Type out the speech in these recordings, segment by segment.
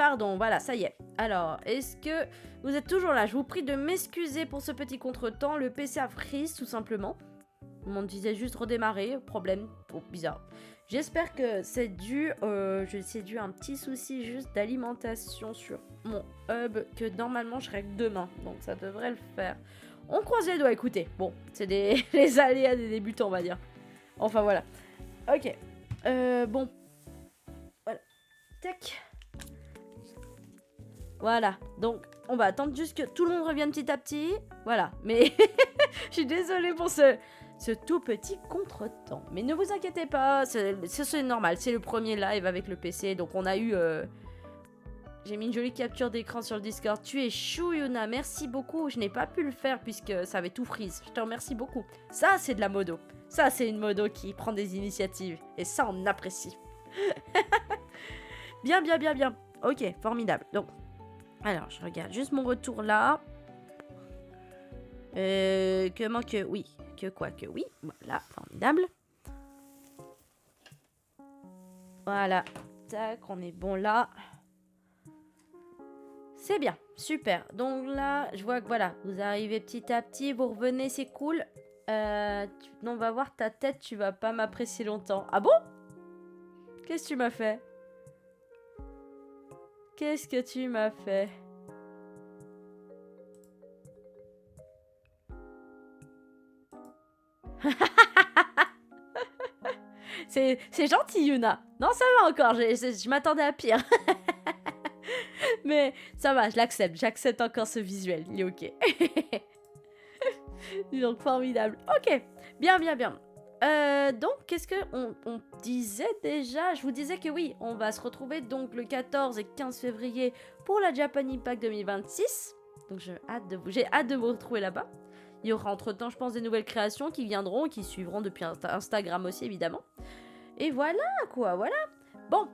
Pardon, voilà, ça y est. Alors, est-ce que vous êtes toujours là? Je vous prie de m'excuser pour ce petit contretemps. Le PC a freeze, tout simplement. On disait juste redémarrer, problème, oh, bizarre. J'espère que c'est dû à un petit souci juste d'alimentation sur mon hub que normalement je règle demain. Donc ça devrait le faire. On croise les doigts, écoutez. Bon, c'est les aléas des débutants, on va dire. Enfin, voilà. Ok. Bon. Voilà. Tac. Voilà. Donc, on va attendre juste que tout le monde revienne petit à petit. Voilà. Mais je suis désolée pour ce tout petit contretemps. Mais ne vous inquiétez pas, c'est normal. C'est le premier live avec le PC. Donc, on a eu... J'ai mis une jolie capture d'écran sur le Discord. Tu es chou, Yuna. Merci beaucoup. Je n'ai pas pu le faire puisque ça avait tout freeze. Je te remercie beaucoup. Ça, c'est de la modo. Ça, c'est une modo qui prend des initiatives. Et ça, on apprécie. Bien, bien, bien, bien. Ok, formidable. Donc, alors, je regarde juste mon retour là. Que oui. Que oui. Voilà, formidable. Voilà. Tac, on est bon là. C'est bien, super. Donc là, je vois que voilà, vous arrivez petit à petit, vous revenez, c'est cool. On va voir ta tête, tu vas pas m'apprécier longtemps. Ah bon? Qu'est-ce que tu m'as fait? Qu'est-ce que tu m'as fait? C'est gentil, Yuna. Non, ça va encore, je m'attendais à pire. Mais ça va, je l'accepte. J'accepte encore ce visuel. Il est ok. Donc, formidable. Ok. Bien, bien, bien. Donc, qu'est-ce qu'on disait déjà? Je vous disais que oui, on va se retrouver donc le 14 et 15 février pour la Japan Impact 2026. Donc, j'ai hâte de vous retrouver là-bas. Il y aura entre-temps, je pense, des nouvelles créations qui viendront et qui suivront depuis Instagram aussi, évidemment. Et voilà, quoi, voilà. Bon.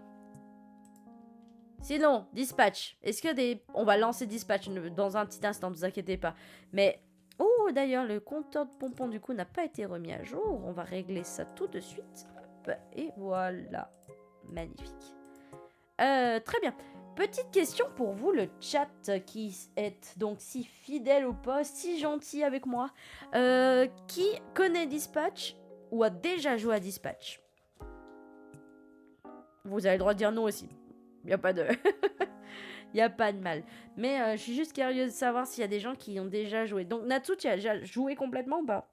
Sinon, Dispatch. Est-ce que on va lancer Dispatch dans un petit instant, ne vous inquiétez pas. Mais... Oh, d'ailleurs, le compteur de pompons, du coup, n'a pas été remis à jour. On va régler ça tout de suite. Hop, et voilà. Magnifique. Très bien. Petite question pour vous, le chat, qui est donc si fidèle au poste, si gentil avec moi. Qui connaît Dispatch ou a déjà joué à Dispatch? Vous avez le droit de dire non aussi. Il n'y a pas de... Il n'y a pas de mal. Mais je suis juste curieuse de savoir s'il y a des gens qui ont déjà joué. Donc, Natsu, tu as déjà joué complètement ou pas?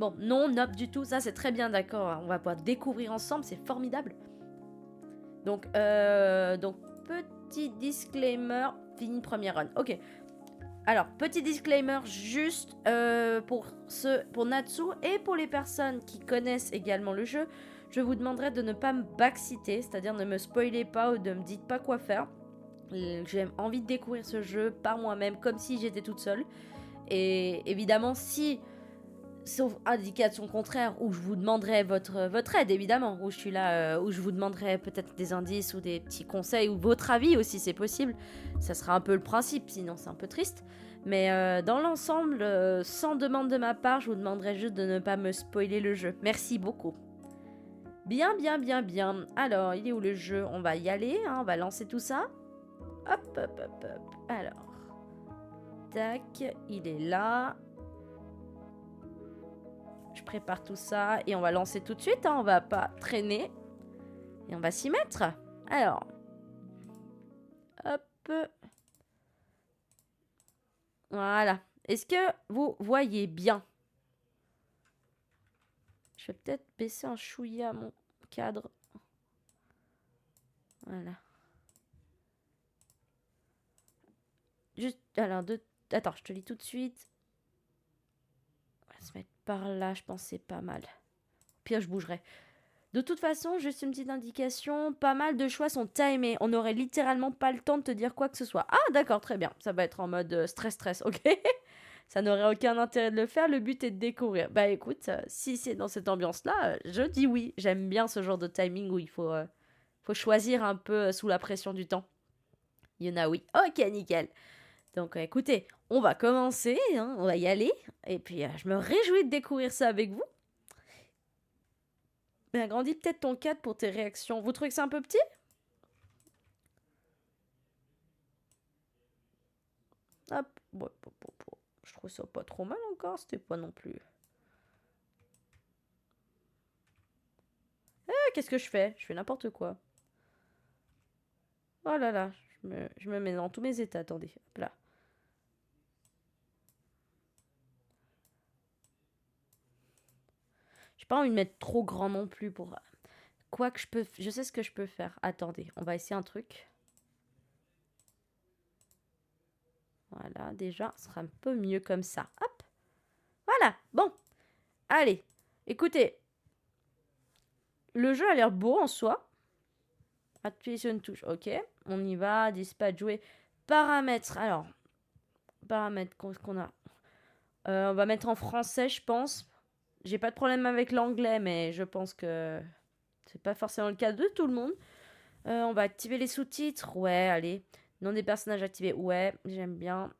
Bon, non, nope du tout. Ça, c'est très bien, d'accord. On va pouvoir découvrir ensemble. C'est formidable. Donc, petit disclaimer. Fini première run. Ok. Alors, petit disclaimer juste pour Natsu et pour les personnes qui connaissent également le jeu. Je vous demanderai de ne pas me backciter, c'est-à-dire ne me spoiler pas ou de me dire pas quoi faire. J'ai envie de découvrir ce jeu par moi-même, comme si j'étais toute seule. Et évidemment, si, sauf indication contraire, où je vous demanderai votre aide, évidemment, où je suis là, où je vous demanderai peut-être des indices ou des petits conseils, ou votre avis aussi, c'est possible. Ça sera un peu le principe, sinon c'est un peu triste. Mais dans l'ensemble, sans demande de ma part, je vous demanderai juste de ne pas me spoiler le jeu. Merci beaucoup. Bien, bien, bien, bien. Alors, il est où le jeu? On va y aller, hein, on va lancer tout ça. Hop, hop, hop, hop. Alors. Tac, il est là. Je prépare tout ça et on va lancer tout de suite, hein, on va pas traîner. Et on va s'y mettre. Alors. Hop. Voilà. Est-ce que vous voyez bien? Je vais peut-être baisser un chouïa mon cadre. Voilà. Juste, alors, attends, je te lis tout de suite. On va se mettre par là, je pense que c'est pas mal. Au pire, je bougerai. De toute façon, juste une petite indication, pas mal de choix sont timés. On n'aurait littéralement pas le temps de te dire quoi que ce soit. Ah, d'accord, très bien. Ça va être en mode stress, ok. Ça n'aurait aucun intérêt de le faire, le but est de découvrir. Bah écoute, si c'est dans cette ambiance-là, je dis oui. J'aime bien ce genre de timing où il faut choisir un peu sous la pression du temps. Yuna, oui. Ok, nickel. Donc écoutez, on va commencer, hein, on va y aller. Et puis je me réjouis de découvrir ça avec vous. Mais agrandis peut-être ton cadre pour tes réactions. Vous trouvez que c'est un peu petit? Hop. Bon, je trouve ça pas trop mal encore. C'était pas non plus. Qu'est-ce que je fais? Je fais n'importe quoi. Oh là là. Je me mets dans tous mes états. Attendez. Hop là. J'ai pas envie de mettre trop grand non plus pour... Quoi que je peux... Je sais ce que je peux faire. Attendez. On va essayer un truc. Voilà. Déjà, ce sera un peu mieux comme ça. Hop. Voilà. Bon. Allez. Écoutez. Le jeu a l'air beau en soi. Appuyez sur une touche. Ok. On y va. Dispatch, jouer. Paramètres. Alors. Paramètres. Qu'est-ce qu'on a? On va mettre en français, je pense. J'ai pas de problème avec l'anglais, mais je pense que c'est pas forcément le cas de tout le monde. On va activer les sous-titres. Ouais, allez. Nom des personnages activés. Ouais, j'aime bien.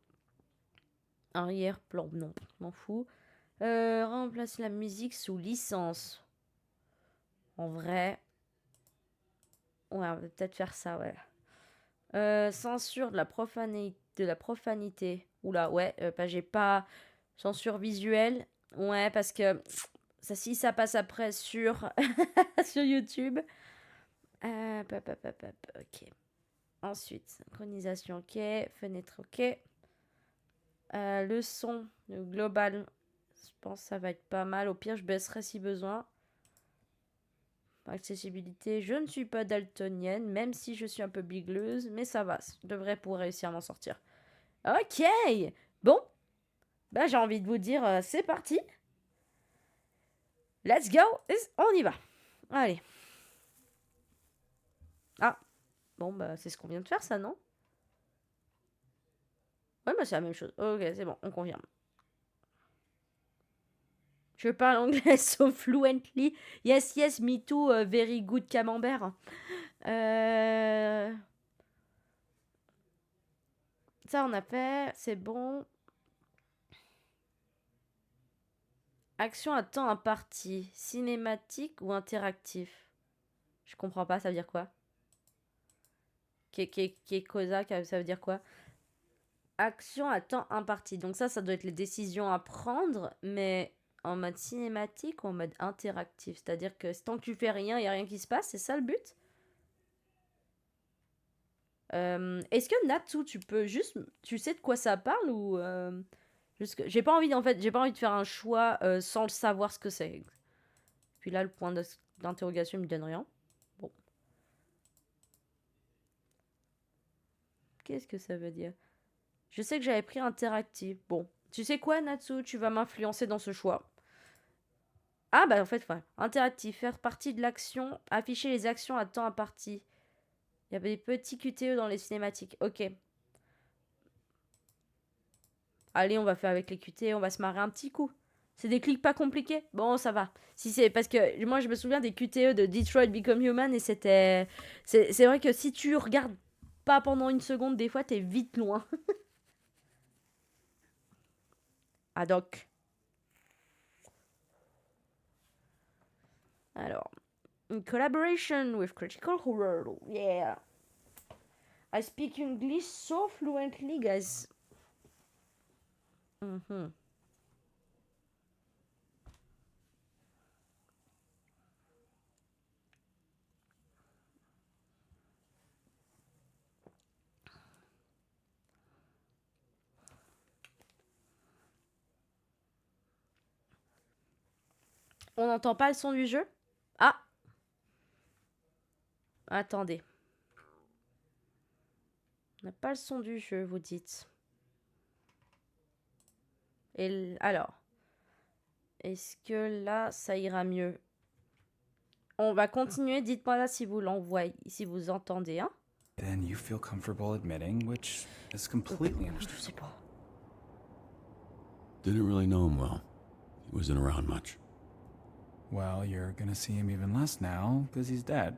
Arrière-plan. Non, je m'en fous. Remplace la musique sous licence. En vrai. Ouais, on va peut-être faire ça, ouais. Censure de la profanité. Oula, ouais, j'ai pas censure visuelle. Ouais, parce que ça, si ça passe après sur, sur YouTube. Ok. Ensuite, synchronisation, ok. Fenêtre, ok. Le son, le global, je pense que ça va être pas mal. Au pire, je baisserai si besoin. Accessibilité, je ne suis pas daltonienne, même si je suis un peu bigleuse, mais ça va, je devrais pouvoir réussir à m'en sortir. Ok, bon, bah j'ai envie de vous dire, c'est parti. Let's go, on y va. Allez. Ah, bon, bah c'est ce qu'on vient de faire, ça, non? Ouais, bah c'est la même chose. Ok, c'est bon, on confirme. Je parle anglais so fluently. Yes, yes, me too, very good camembert. Ça, on a fait, c'est bon. Action à temps imparti, cinématique ou interactif? Je comprends pas, ça veut dire quoi? Cosa, ça veut dire quoi? Action à temps imparti. Donc ça doit être les décisions à prendre, mais en mode cinématique ou en mode interactif. C'est-à-dire que tant que tu fais rien, il n'y a rien qui se passe, c'est ça le but? Est-ce que Natsu, tu peux juste... Tu sais de quoi ça parle ou... J'ai pas envie, en fait, j'ai pas envie de faire un choix sans le savoir ce que c'est. Puis là, le point d'interrogation, il me donne rien. Bon. Qu'est-ce que ça veut dire? Je sais que j'avais pris interactif. Bon. Tu sais quoi, Natsu? Tu vas m'influencer dans ce choix. Ah, bah en fait, ouais. Interactif. Faire partie de l'action. Afficher les actions à temps imparti. Il y avait des petits QTE dans les cinématiques. Ok. Allez, on va faire avec les QTE. On va se marrer un petit coup. C'est des clics pas compliqués? Bon, ça va. Si c'est parce que moi, je me souviens des QTE de Detroit Become Human et c'était... C'est vrai que si tu regardes pas pendant une seconde, des fois, t'es vite loin. Ah, donc. Alors. In collaboration with Critical Role. Yeah. I speak English so fluently, guys. On n'entend pas le son du jeu? Ah. Attendez. On n'a pas le son du jeu, vous dites. Alors. Est-ce que là, ça ira mieux? On va continuer. Dites-moi là si vous l'envoyez, si vous entendez, hein? Then you feel comfortable admitting, which is completely Je sais understandable. pas. Didn't really know him well. He wasn't around much. Well, you're gonna see him even less now, because he's dead.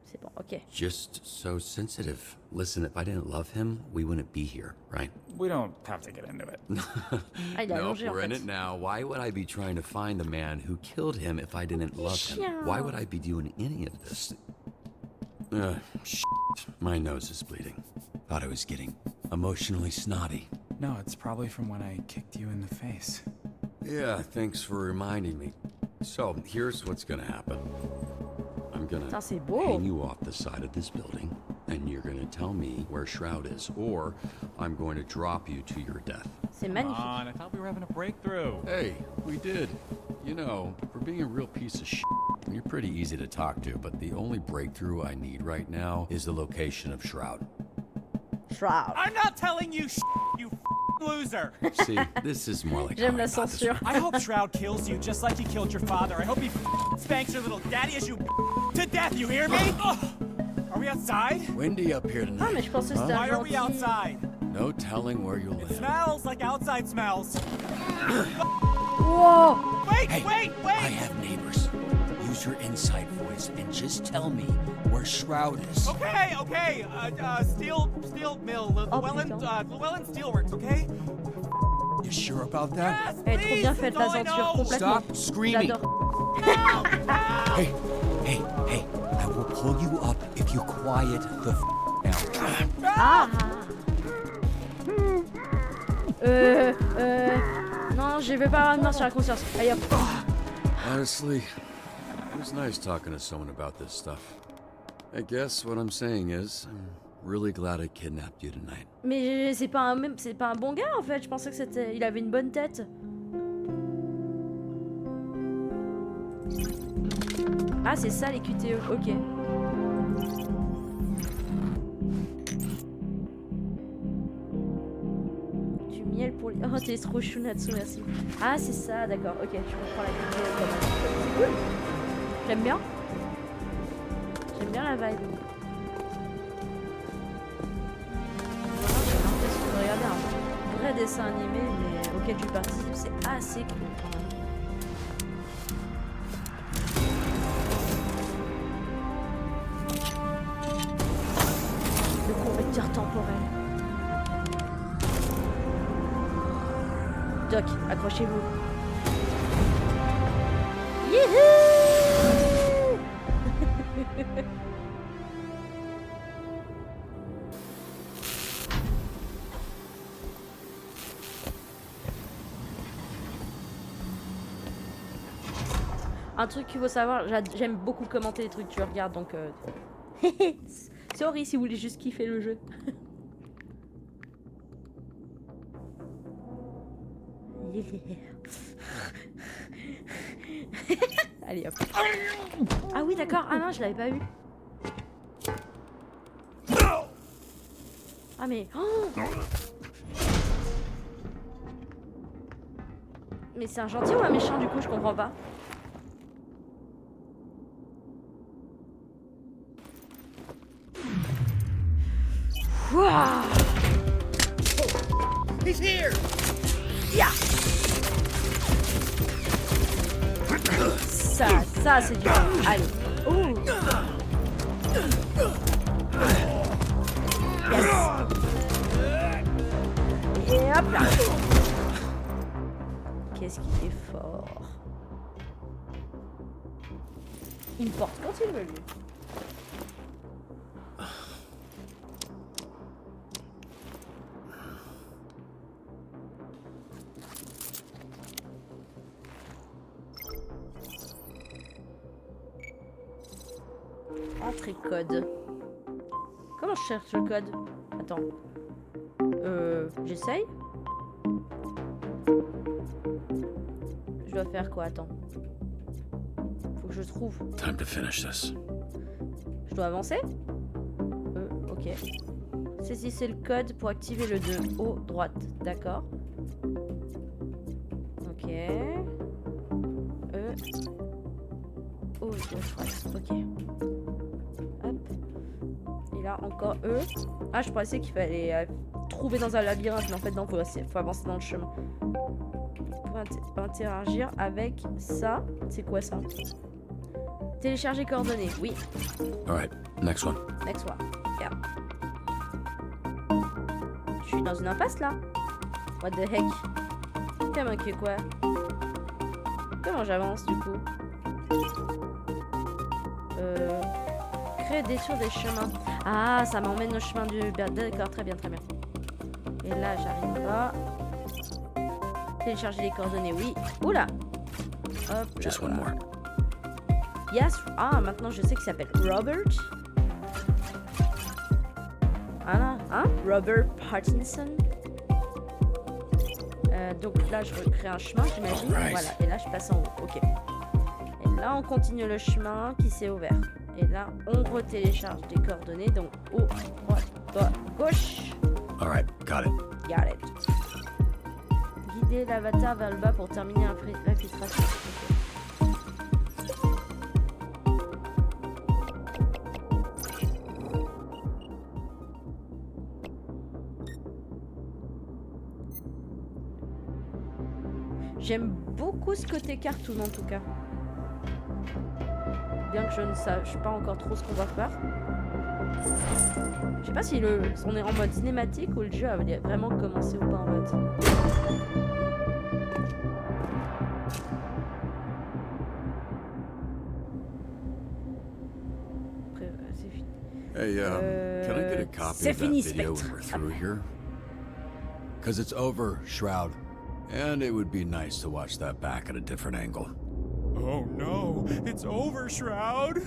C'est bon, ok. Just so sensitive. Listen, if I didn't love him, we wouldn't be here, right? We don't have to get into it. Ah, il a Nope, allongé en we're in fait. it now. Why would I be trying to find the man who killed him if I didn't love him? Why would I be doing any of this? Shit. My nose is bleeding. Thought I was getting emotionally snotty. No, it's probably from when I kicked you in the face. Yeah, thanks for reminding me. So, here's what's gonna happen. I'm gonna Putain, c'est beau. hang you off the side of this building, and you're gonna tell me where Shroud is, or I'm going to drop you to your death. C'est Come magnifique. on, I thought we were having a breakthrough. Hey, we did. You know, for being a real piece of shit, you're pretty easy to talk to, but the only breakthrough I need right now is the location of Shroud. Shroud. I'm not telling you you loser. See, this is more like J'aime how I la thought this censure. would I hope Shroud kills you just like he killed your father. I hope he spanks your little daddy as you to death, you hear me? Ugh. Are we outside? Windy up here Ah, tonight. mais je pensais que c'était Why un are we gentil. outside? No telling where you'll It live. smells like outside smells. Wow. Wait, Hey, wait, I wait! have neighbors. Use your inside voice and just tell me where Shroud is. Okay, okay. Steel mill. Oh, Llewellyn, putain. Llewellyn Steelworks, okay? You sure about that? Yes, Elle est trop bien please, faite, that's la all I ceinture, know. complètement. Stop screaming. J'adore. Hey, hey, I will pull you up if you quiet the down. Ah. Non, je vais pas avoir une main sur la conscience. Allez hop. Honestly, it was nice talking to someone about this stuff. I guess what I'm saying is, I'm really glad I kidnapped you tonight. Mais c'est pas un bon gars en fait. Je pensais que c'était, il avait une bonne tête. Ah, c'est ça les QTE. Ok. Tu miel pour les. Oh, t'es trop chou, Natsu, merci. Ah, c'est ça, d'accord. Ok, je comprends la QTE quand même. C'est cool. J'aime bien. J'aime bien la vibe. J'ai l'impression de regarder un vrai dessin animé, mais auquel tu participes, c'est assez cool quand même. Le convecteur temporel. Doc, accrochez-vous. Youhou! Un truc qu'il faut savoir, j'aime beaucoup commenter les trucs que tu regardes, donc sorry si vous voulez juste kiffer le jeu. Allez hop. Ah oui d'accord, ah non je l'avais pas vu. Ah mais... Oh, mais c'est un gentil ou un méchant du coup, je comprends pas. Wouah. He's here! Yeah. Ça c'est du... Allez. Ouh. Yes. Et hop là. Qu'est-ce qu'il est fort. Il me porte quand il veut lui. Entrée code. Comment je cherche le code? Attends. J'essaye. Je dois faire quoi? Attends. Faut que je trouve. Time to finish this. Je dois avancer? Ok. Saisissez le code pour activer le 2. Haut, droite. D'accord. Ok. Haut, gauche, droite. Ok. Hop. Et là, encore E. Ah, je pensais qu'il fallait trouver dans un labyrinthe, mais en fait, non, faut avancer dans le chemin. Pour interagir avec ça. C'est quoi ça? Télécharger coordonnées, oui. Alright, next one. Next one. Regarde. Je suis dans une impasse là. What the heck? Comment que quoi? Comment j'avance du coup? Créer des tours des chemins. Ah, ça m'emmène au chemin du... D'accord, très bien, très bien. Et là, j'arrive pas. Télécharger les coordonnées, oui. Oula! Hop là, Just one voilà. more. Yes. Ah, maintenant je sais qu'il s'appelle Robert. Voilà, hein? Robert Pattinson. Donc là, je recrée un chemin, j'imagine. Alright. Voilà, et là, je passe en haut. Ok. Et là, on continue le chemin qui s'est ouvert. Et là, on retélécharge des coordonnées. Donc, haut, droite, gauche. Alright, got it. Got it. Guider l'avatar vers le bas pour terminer l'infiltration. J'aime beaucoup ce côté cartoon en tout cas. Bien que je ne sache pas encore trop ce qu'on va faire. Je sais pas si on est en mode cinématique ou le jeu a vraiment commencé ou pas en mode. Après, c'est fini. Hey, can I get a copy c'est of that fini, video Spectre. when we're through here? Because it's over, Shroud. And it would be nice to watch that back at a different angle. Oh no, it's over, Shroud.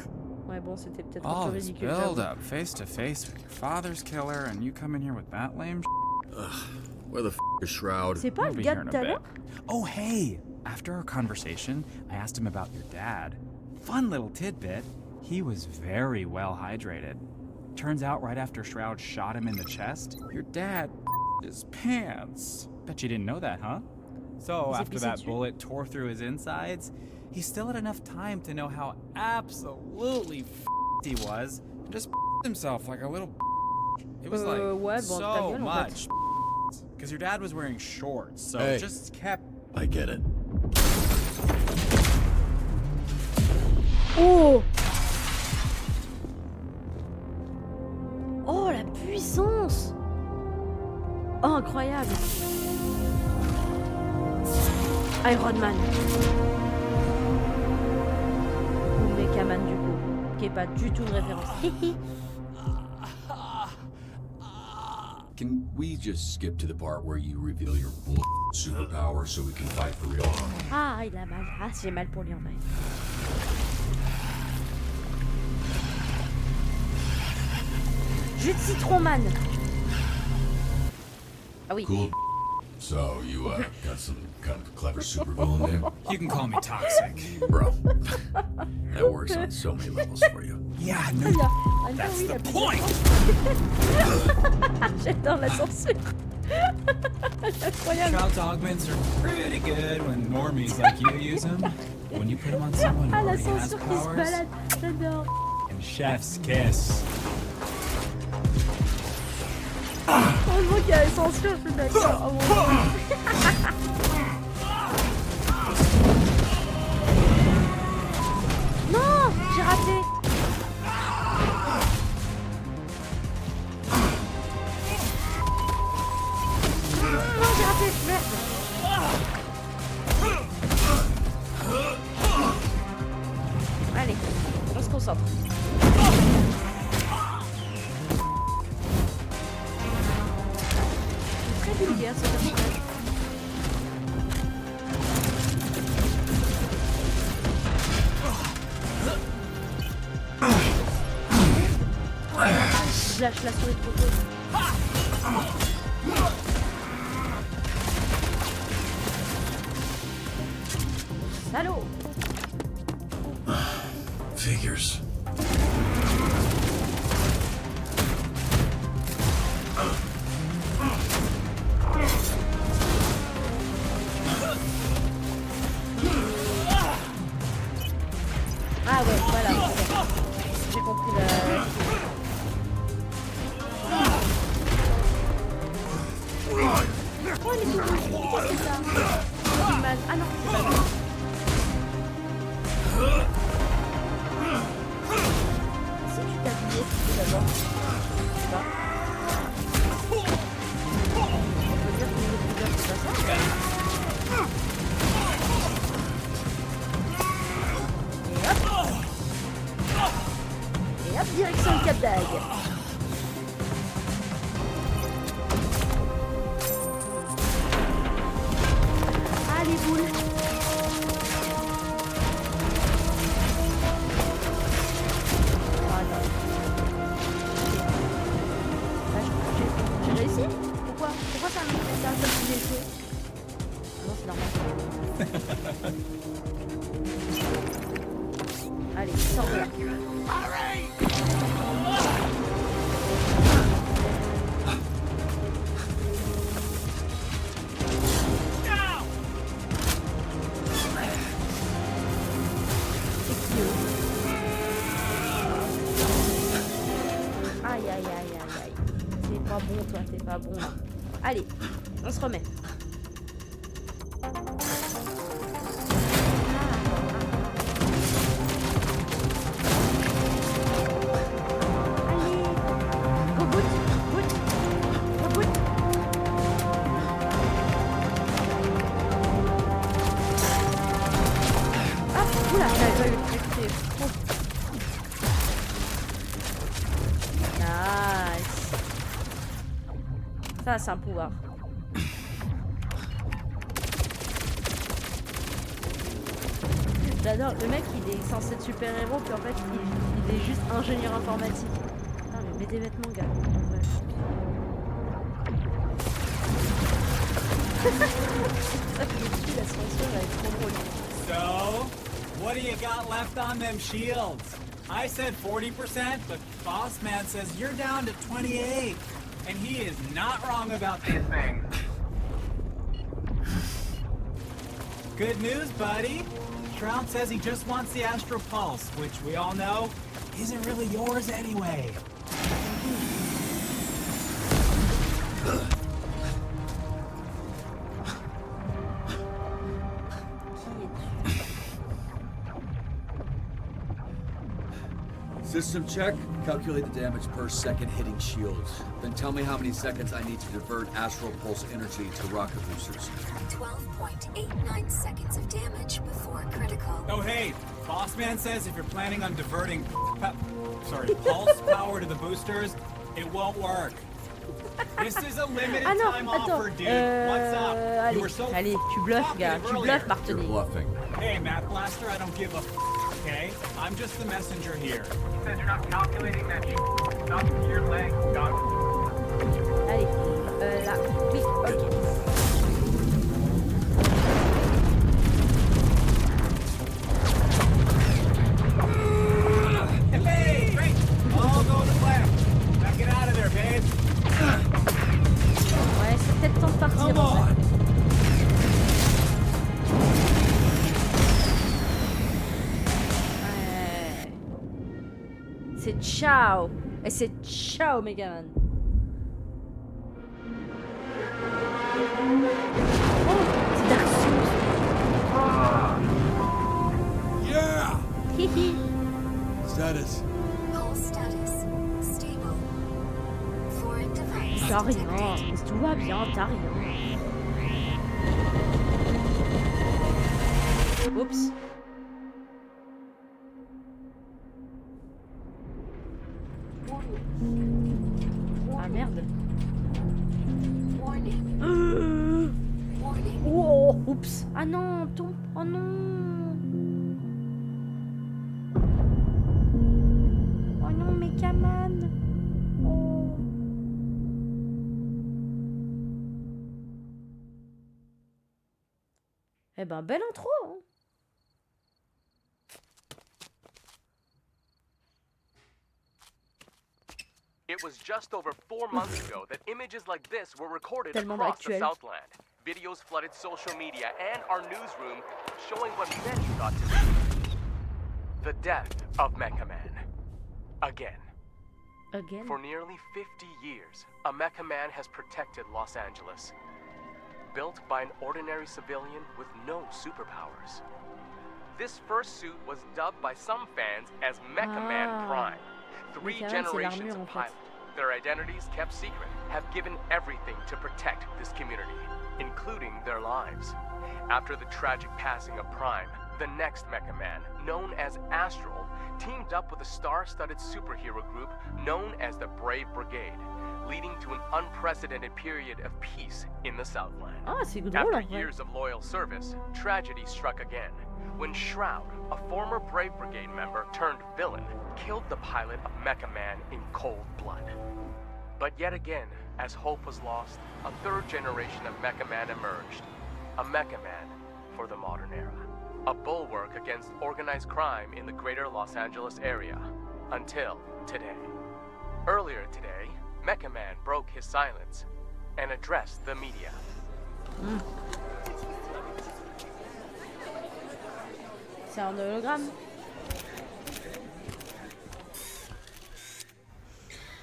Ouais, bon, c'était peut-être un All peu this ridicule. build j'avoue. up, face to face with your father's killer, and you come in here with that lame Where the is Shroud? C'est pas We'll le be gars here in de tout a à bit. l'heure? Oh, hey! After our conversation, I asked him about your dad. Fun little tidbit. He was very well hydrated. Turns out right after Shroud shot him in the chest, your dad his pants. Bet you didn't know that, huh? So He's a after piece that of bullet tore through his insides, he still had enough time to know how absolutely he was and just himself like a little. It was like ouais, bon, ta so gueule, en much. Because your dad was wearing shorts, so Hey. it just kept. I get it. Oh! Oh, la puissance! Oh, incroyable! Iron Man. Ou Mechaman du coup, qui est pas du tout une référence. Can we just skip to the part where you reveal your superpower so we can fight for real? Ah, il a mal. Ah, j'ai mal pour lui en vrai. Jus de citron man. Ah oui. Cool. So you got some kind of clever supervillain there, You can call me toxic. bro. That works on so many levels for you. Yeah, Ah, no. il a- ah, non, That's oui, il a the plusieurs point. sens. J'adore la censure. Incroyable. Shroud's augments are pretty good when normies like you use them. When you put them on someone who Ah, la already has censure qui se powers, balade. J'adore. and chef's kiss. Heureusement qu'il y a la censure, je suis d'accord. Oh, mon Dieu. Non, j'ai raté. Non, j'ai raté. Merde. Allez, on se concentre. Très vulgaire ce personnage. Je lâche la souris trop tôt. Salaud. Figures. Ah ouais, voilà. Ok. J'ai compris la... Oh, il est tout rouge. Qu'est-ce que c'est ça? C'est mal. Ah non, c'est pas ça. dague. Ah, les boules. Ah non. Ah, j'ai réussi? Pourquoi ça me fait ça comme si j'ai fait? Non, c'est normal. Allez, sors de là. Aïe, aïe, aïe, aïe, aïe. C'est pas bon, toi, c'est pas bon. Allez, on se remet. Ça, c'est un pouvoir. J'adore. Le mec, il est censé être super-héros, puis en fait, il est juste ingénieur informatique. Putain, mais mets des vêtements, gars. Ouais. Ça fait dessus, la censure, elle est trop drôle. So, what do you got left on them shields? I said 40%, but Boss Man says you're down to 28. And he is not wrong about this thing. Good news, buddy. Shroud says he just wants the Astro Pulse, which we all know isn't really yours anyway. System check. Calculate the damage per second hitting shields. Then tell me how many seconds I need to divert Astral Pulse energy to rocket boosters. 12.89 seconds of damage before critical. Oh hey, Boss Man says if you're planning on diverting pulse power to the boosters, it won't work. This is a limited time offer, dude. What's up? You were so allez, tu bluffes, gars. Tu bluffes, You're Martini. bluffing. Hey, Math Blaster, I don't give a okay? I'm just the messenger here. He says you're not calculating that not your leg, dog. Allez, là. Oui, ok. Hey, great! All go to the left. Now get out of there, babe. Ouais, c'est peut-être temps de partir. Come en on! fait. C'est ciao. Et c'est ciao, Megaman. Oh, c'est Dark Souls. Yeah! Hihi. Status. Pulse status stable. Foreign device T'as rien. detected. Tout va bien, t'as rien. Oups. Ah merde. Warning. Warning. Oh, oups. Ah non, tombe. Oh non. Oh non, Megaman. Oh. Eh ben, belle intro, hein. It was just over 4 months ago that images like this were recorded Tellement across the actuel. Southland. Videos flooded social media and our newsroom, showing what many thought to be the death of Mecha Man. Again. Again. For nearly 50 years, a Mecha Man has protected Los Angeles. Built by an ordinary civilian with no superpowers. This first suit was dubbed by some fans as Mecha Man Prime. 3 Mecha Man, c'est generations l'armure, en of fait. pilots, their identities kept secret, have given everything to protect this community, including their lives. After the tragic passing of Prime, the next Mecha Man, known as Astral, teamed up with a star-studded superhero group known as the Brave Brigade, leading to an unprecedented period of peace in the Southland. Ah, c'est drôle After en vrai. years of loyal service, tragedy struck again when Shroud, a former Brave Brigade member turned villain, killed the pilot of Mecha Man in cold blood. But yet again, as hope was lost, a third generation of Mecha Man emerged. A Mecha Man for the modern era. A bulwark against organized crime in the greater Los Angeles area. Until today. Earlier today, Mecha Man broke his silence and addressed the media. C'est un hologramme.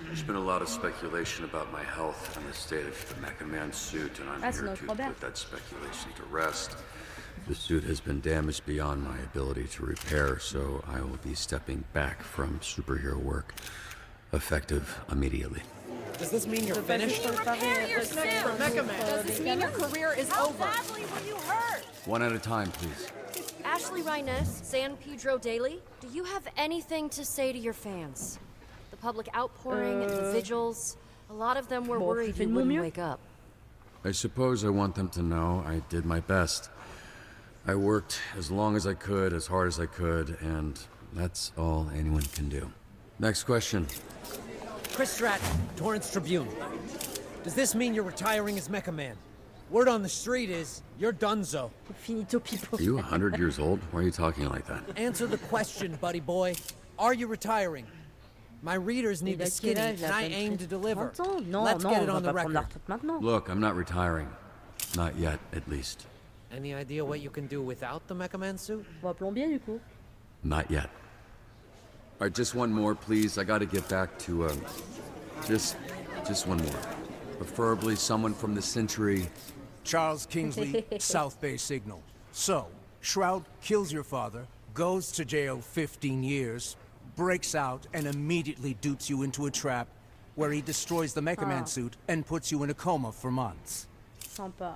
There's been a lot of speculation about my health and the state of the Mecha Man suit, and I'm That's here not to Robert. put that speculation to rest. The suit has been damaged beyond my ability to repair, so I will be stepping back from superhero work, effective immediately. Does this mean you're finished? Repair yourself! Does this mean your career is over? Badly were you hurt? One at a time, please. Ashley Rhiness, San Pedro Daily. Do you have anything to say to your fans? The public outpouring, the vigils, a lot of them were Bon, worried fais you de mon wouldn't mieux. wake up. I suppose I want them to know I did my best. I worked as long as I could, as hard as I could, and that's all anyone can do. Next question. Chris Stratton, Torrance Tribune. Does this mean you're retiring as Mecha Man? Word on the street is you're donezo. Finito pipo. Are you 100 years old? Why are you talking like that? Answer the question, buddy boy. Are you retiring? My readers need Il the a quel skinny, âge? Il and a I à peine aim to deliver. 30 ans? Non, Let's non, get on it va on the pas prendre la record. retraite maintenant. Look, I'm not retiring. Not yet, at least. Any idea what you can do without the Mecha Man suit? On va plombier du coup. Not yet. All right, just one more, please. I gotta get back to, just one more. Preferably someone from the Century. Charles Kingsley, South Bay Signal. So, Shroud kills your father, goes to jail 15 years, breaks out, and immediately dupes you into a trap where he destroys the Mecha Man suit and puts you in a coma for months. Sympa.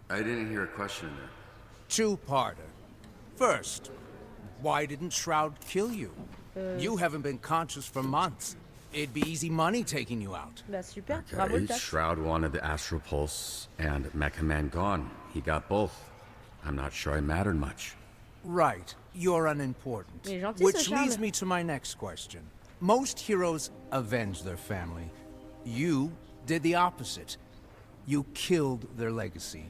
I didn't hear a question in there. Two-parter. First, why didn't Shroud kill you? You haven't been conscious for months. It'd be easy money taking you out. Bah super. Bravo le Okay, taf. Shroud wanted the Astral Pulse and Mecha Man gone. He got both. I'm not sure I mattered much. Right. You're unimportant. Il est gentil, Which ce leads Charles. me to my next question. Most heroes avenge their family. You did the opposite. You killed their legacy.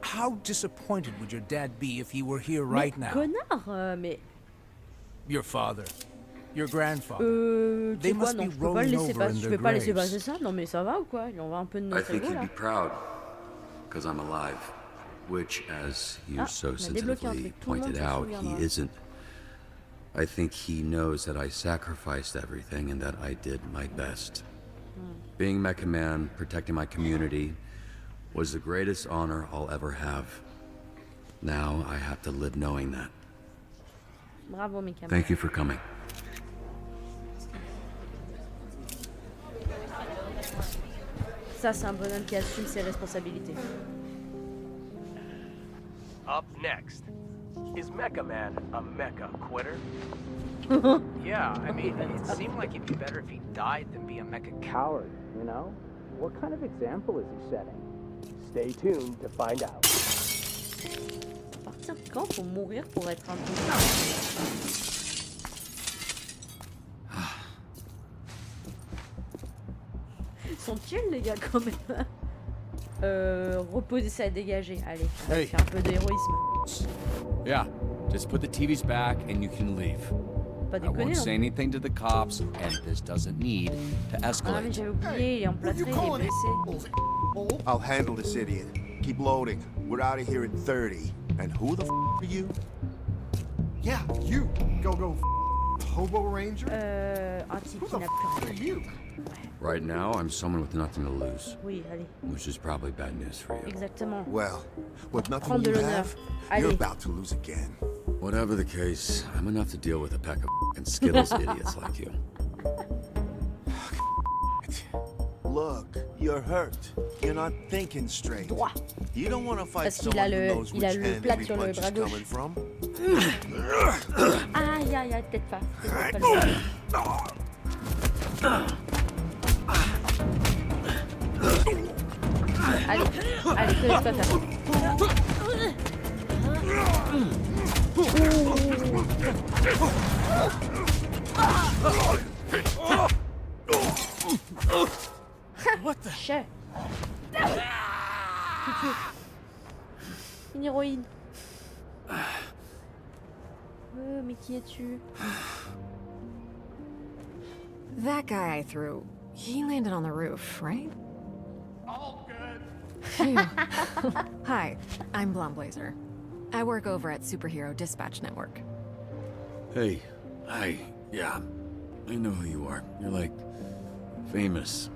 How disappointed would your dad be if he were here right Mais now? connard, mais Your father, your grandfather. tu They sais quoi, must non, be je peux pas rolling laisser over passer, in je their vais pas laisser graves. passer ça. Non mais ça va ou quoi? Il en va un peu de I notre think ego he'd là. be proud, because I'm alive. Which, as you Ah, so on a débloqué un sensitively truc. Tout le monde pointed s'en out, he souviendra. isn't. I think he knows that I sacrificed everything and that I did my best. Being Mecha Man, protecting my community, was the greatest honor I'll ever have. Now I have to live knowing that. Bravo mes camarades. Thank you for coming. Ça c'est un bonhomme qui assume ses responsabilités. Up next, is Mecha Man a mecha quitter? Yeah, I mean, it seemed like it'd be better if he died than be a mecha coward, you know? What kind of example is he setting? Stay tuned to find out. À partir de quand faut mourir pour être un bon? Ils sont chill les gars quand même. Reposer ça à dégager. Allez, on va Hey. faire un peu d'héroïsme. Yeah, just put the TVs back and you can leave. Pas I déconner won't non. say anything to the cops, and this doesn't need to Ah mais escalate. j'avais oublié, il est emplâtré, il est blessé. I'll handle this idiot. Keep loading. We're out of here in 30. And who the are you? Yeah, you. Go Hobo Ranger? Un type qui n'a plus rien. You. Right now, I'm someone with nothing to lose, Oui, allez, which is probably bad news for you. exactement. Well, with nothing Prends de you l'honneur. have, you're Allez. about to lose again. Whatever the case, I'm enough to deal with a pack of f***ing Skittles idiots like you. Look, you You're hurt. You're not thinking straight. Droit. You don't want to fight Parce qu'il someone a who le, knows il a which le end plat every sur le punch bras is gauche. coming from. Aïe, aïe, aïe, peut-être pas. Peut-être pas le- Allez, allez, te laisse pas faire. What the shit? Une héroïne. Mais qui es-tu? That guy I threw, he landed on the roof, right? All good. Phew. Hi, I'm Blonde Blazer. I work over at Superhero Dispatch Network. Hey, hi. Yeah, I know who you are. You're like famous.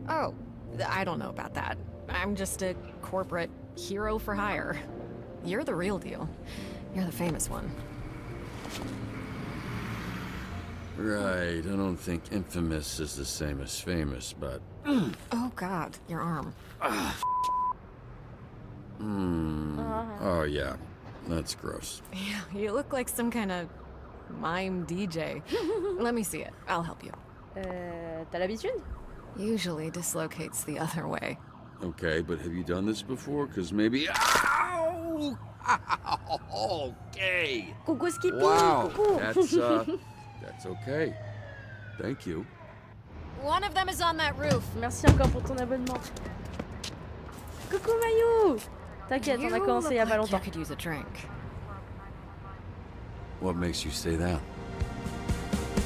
Oh, I don't know about that. I'm just a corporate hero for hire. You're the real deal. You're the famous one. Right, I don't think infamous is the same as famous, but... Oh god, your arm. Oh yeah, that's gross. Yeah, you look like some kind of mime DJ. Let me see it. I'll help you. T'as l'habitude? Usually dislocates the other way. Okay, but have you done this before? Because maybe... Ow! Okay! Coucou Skippy! Wow, Coucou! that's okay. Thank you. One of them is on that roof. Merci encore pour ton abonnement. Coucou Mayou! T'inquiète, on a commencé il y a pas longtemps. You could use a drink. What makes you say that?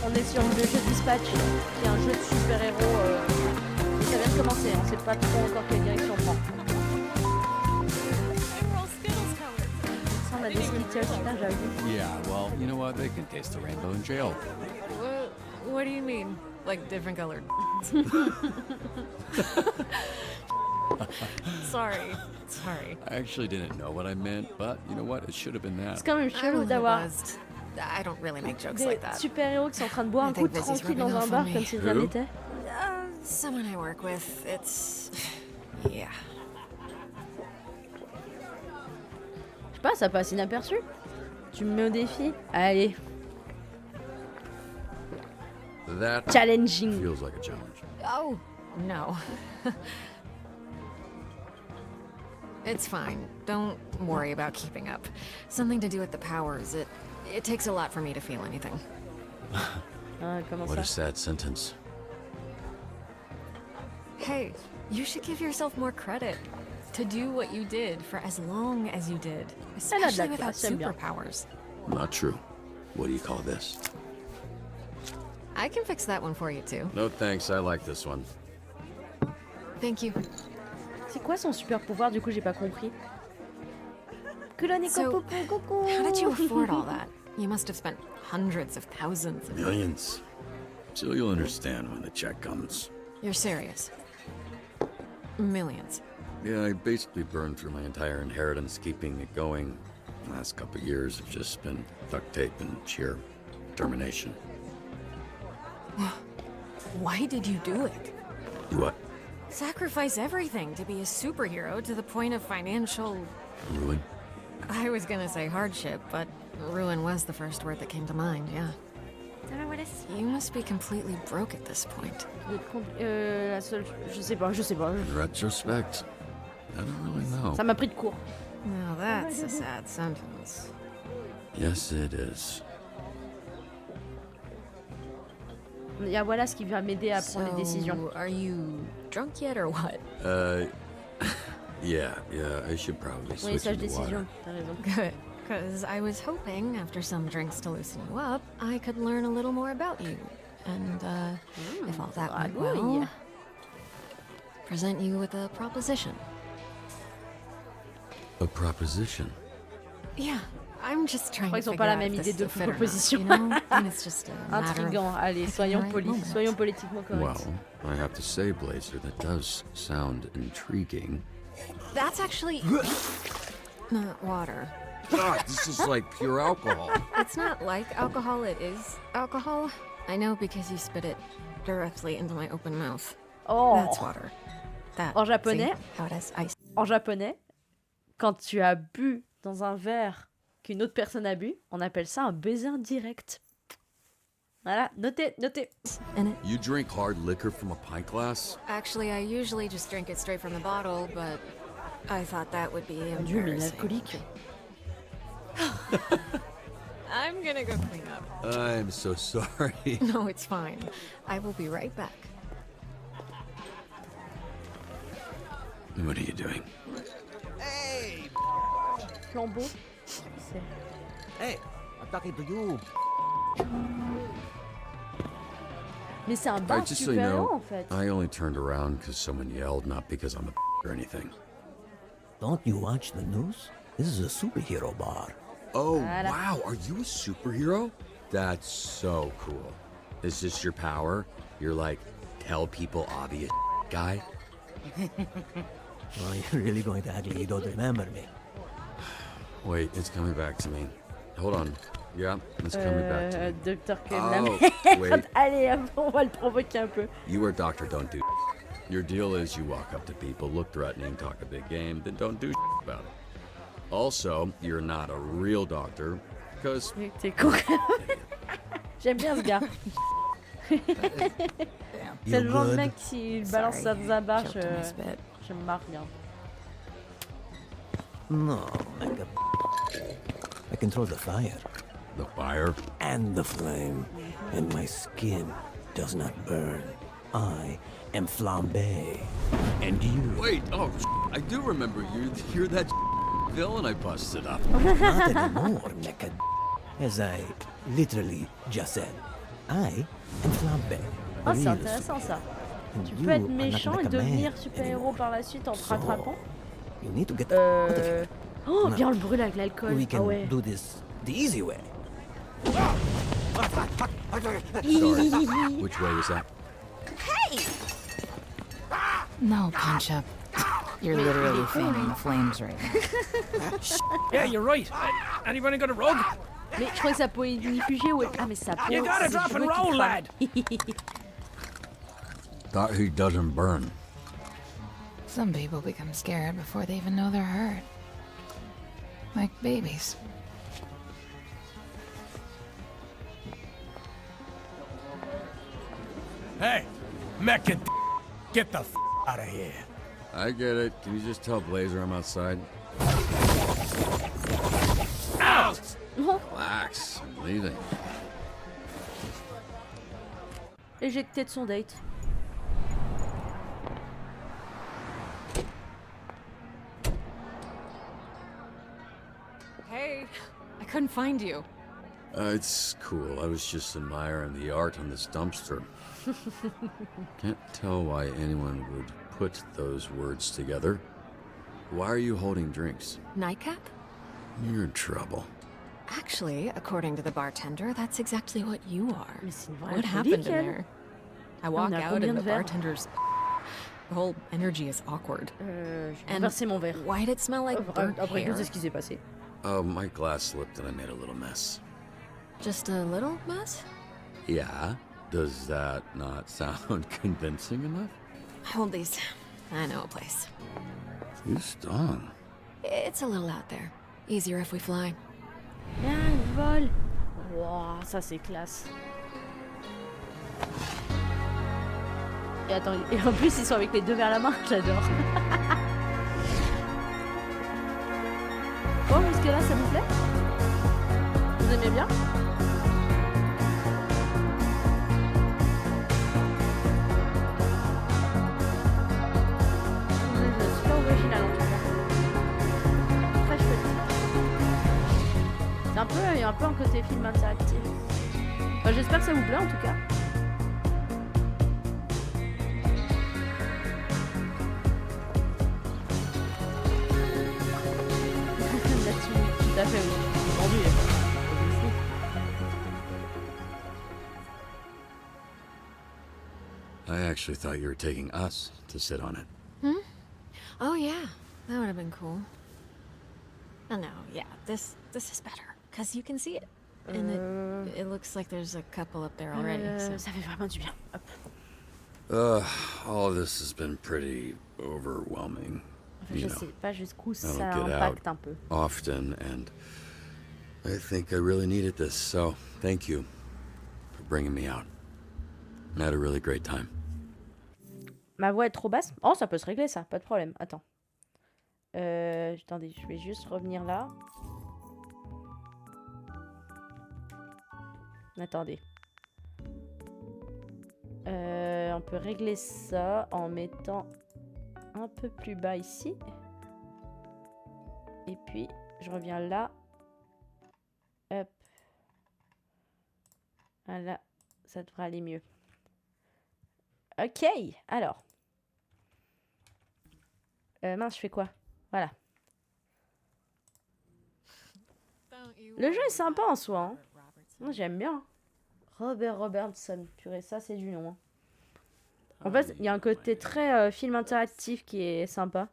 On est sur le jeu Dispatch, qui est un jeu de super-héros. Ça vient de commencer, on sait pas trop encore quelle direction on prend. Ça, on a des splitters, putain, j'avoue. Yeah, well, you know what? They can taste the rainbow in jail. What do you mean? Like different colored? Sorry. I actually didn't know what I meant, but you know what? It should have been that. C'est quand même chelou d'avoir I don't really make jokes des like that. super-héros qui sont en train de boire un coup tranquille dans un bar comme si rien n'était. Someone I work with, it's... yeah. Je sais pas, ça passe inaperçu. Tu me mets au défi. Allez. That Challenging. feels like a challenge. Oh, no. It's fine. Don't worry about keeping up. Something to do with the powers. It takes a lot for me to feel anything. What a sad sentence. Hey, you should give yourself more credit. To do what you did for as long as you did. Especially without superpowers. Not true. What do you call this? I can fix that one for you too. No thanks, I like this one. Thank you. C'est quoi son super pouvoir du coup j'ai pas compris. So, how did you afford all that? You must have spent hundreds of thousands of... Millions. So you'll understand when the check comes. You're serious? Millions. Yeah, I basically burned through my entire inheritance keeping it going. The last couple of years have just been duct tape and sheer determination. Why did you do it? What? Sacrifice everything to be a superhero to the point of financial... Ruin? I was gonna say hardship, but ruin was the first word that came to mind, yeah. You must be completely broke at this point. La seule... Je sais pas. In retrospect, I don't really know. Ça m'a pris de court. Now that's a sad sentence. Yes, it is. Il y a voilà ce qui va m'aider à prendre des décisions. Are you drunk yet or what? Yeah, I should probably Oui, switch sage into water. décision, t'as raison. Good, because I was hoping after some drinks to loosen you up, I could learn a little more about you. And, if all that went well, present you with a proposition. A proposition? Yeah, I'm just trying to Ils ont figure pas la out même if idée this de is a fit or not, proposition. you know? And it's just a matter of Intriguant. Allez, soyons picking the right polis, moment. soyons politiquement corrects. Well, I have to say, Blazer, that does sound intriguing. That's actually not water. God, this is like pure alcohol. It's not like alcohol, it is alcohol. I know because you spit it directly into my open mouth. Oh. That's water. That, En japonais, see how it has ice. en japonais, quand tu as bu dans un verre qu'une autre personne a bu, on appelle ça un baiser indirect. Voilà, notez, notez. You drink hard liquor from a pint glass? Actually, I usually just drink it straight from the bottle, but I thought that would be Dieu, mais embarrassing. l'alcoolique. I'm gonna go clean up. I'm so sorry. No, it's fine. I will be right back. What are you doing? Flambeau. Hey, I'm talking to you. Mais c'est un bar Just so you super know, lent, en fait. I only turned around because someone yelled, not because I'm a or anything. Don't you watch the news? This is a superhero bar. Oh, Voilà. wow, are you a superhero? That's so cool. Is this your power? You're like, tell people obvious guy? Well, you're really going to act like you don't remember me. Wait, it's coming back to me. Hold on. Yeah, it's coming back to me. Docteur Oh, Kevin. wait. Allez, on va le provoquer un peu. You are Doctor Don't Do. Your deal is you walk up to people, look threatening, talk a big game, then don't do about it. Also, you're not a real doctor, because... T'es con. J'aime bien ce gars. C'est le genre de mec qui balance sa zabarche. Je me marre bien. No, I control the fire. The fire? And the flame. And my skin does not burn. I am Flambe. And you... Wait, oh, I do remember you. You're that villain I busted up. Not anymore, Mecha. As I literally just said, I am Flambe. Oh, c'est intéressant ça. Tu peux être méchant et devenir super-héros par la suite en te rattrapant. You need to get out of here. Oh, bien on le brûle avec l'alcool. We Ah can ouais. do this the easy way. Sorry. Which way was that? Hey! No, Punch Up. You're literally fanning the flames right now. Yeah, you're right. Anyone got a rug? Mais je crois que sa peau est unifugée, ouais. Ah, mais sa peau. You gotta c'est drop cheveux and qui roll, crament. lad. Thought he doesn't burn. Some people become scared before they even know they're hurt. Like babies. Hey, Mecha, get the out of here. I get it. Can you just tell Blazer I'm outside? Ow! Relax. I'm leaving. Éjecté de son date. Hey, I couldn't find you. It's cool. I was just admiring the art on this dumpster. Can't tell why anyone would put those words together. Why are you holding drinks? Nightcap? You're in trouble. Actually, according to the bartender, that's exactly what you are. vraie What happened in alcoolique, elle. there? I walk On a out combien and de the verres? bartender's... The whole energy is awkward. Je vais And verser mon verre. why did it smell like burnt Après hair? tout, c'est ce qui s'est passé. Oh, my glass slipped and I made a little mess. Just a little mess? Yeah? Does that not sound convincing enough? Hold these. I know a place. You stung. It's a little out there. Easier if we fly. Ah, il vole. Wow, ça c'est classe. Et attends, et en plus ils sont avec les deux vers la main, j'adore. Bon, jusque là ça vous plaît? Vous aimez bien? C'est pas original en tout cas. Très chouette. C'est un peu, il y a un peu un côté film interactif. Enfin, j'espère que ça vous plaît en tout cas. Tout à fait, oui. Aujourd'hui. I actually thought you were taking us to sit on it. Hmm? Oh yeah, that would have been cool. Oh no, yeah, this is better because you can see it, and it looks like there's a couple up there already. So. Ça fait vraiment du bien. Hop. All of this has been pretty overwhelming. Enfin, je sais pas jusqu'où I ça don't get impacte out un peu. often, and I think I really needed this, so thank you for bringing me out. I had a really great time. Ma voix est trop basse? Oh, ça peut se régler ça, pas de problème. Attends. Attendez, je vais juste revenir là. Attendez. On peut régler ça en mettant un peu plus bas ici. Et puis, je reviens là. Hop. Voilà, ça devrait aller mieux. Ok, alors. Mince, je fais quoi? Voilà. Le jeu est sympa en soi. Hein. Moi, j'aime bien. Robert Robertson. Purée, ça, c'est du nom. Hein. En fait, il y a un côté très film interactif qui est sympa.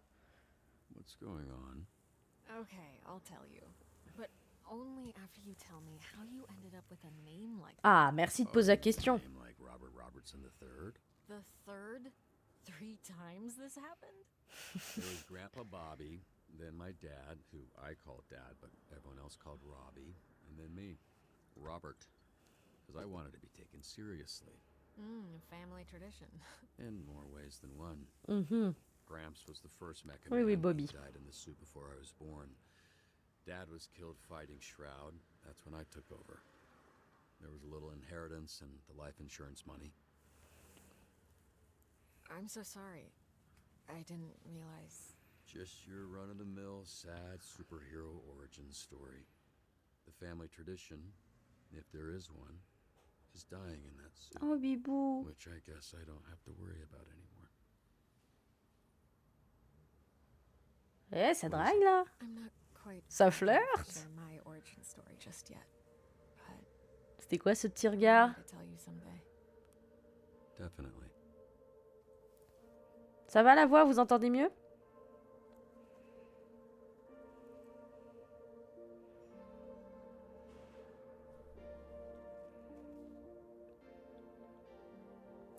What's going on? Okay, I'll tell you. But only after you tell me how you ended up with a name like Ah, merci de poser la question. Like Robert Robertson III? the third? 3 times this happened? There was Grandpa Bobby, then my dad, who I called Dad, but everyone else called Robbie, and then me, Robert, because I wanted to be taken seriously. Family tradition. In more ways than one. Gramps was the first Mecha Oui, oui, Man. Bobby. He died in the suit before I was born. Dad was killed fighting Shroud. That's when I took over. There was a little inheritance and the life insurance money. I'm so sorry. I didn't realize. Just your run-of-the-mill, sad superhero origin story. The family tradition, if there is one, is dying in that suit. Oh, Bibou. Which I guess I don't have to worry about anymore. Eh, ça drague là. I'm not quite Ça flirte. share my origin story just yet. But C'était quoi ce petit regard? to tell you someday. Definitely. Ça va la voix, vous entendez mieux?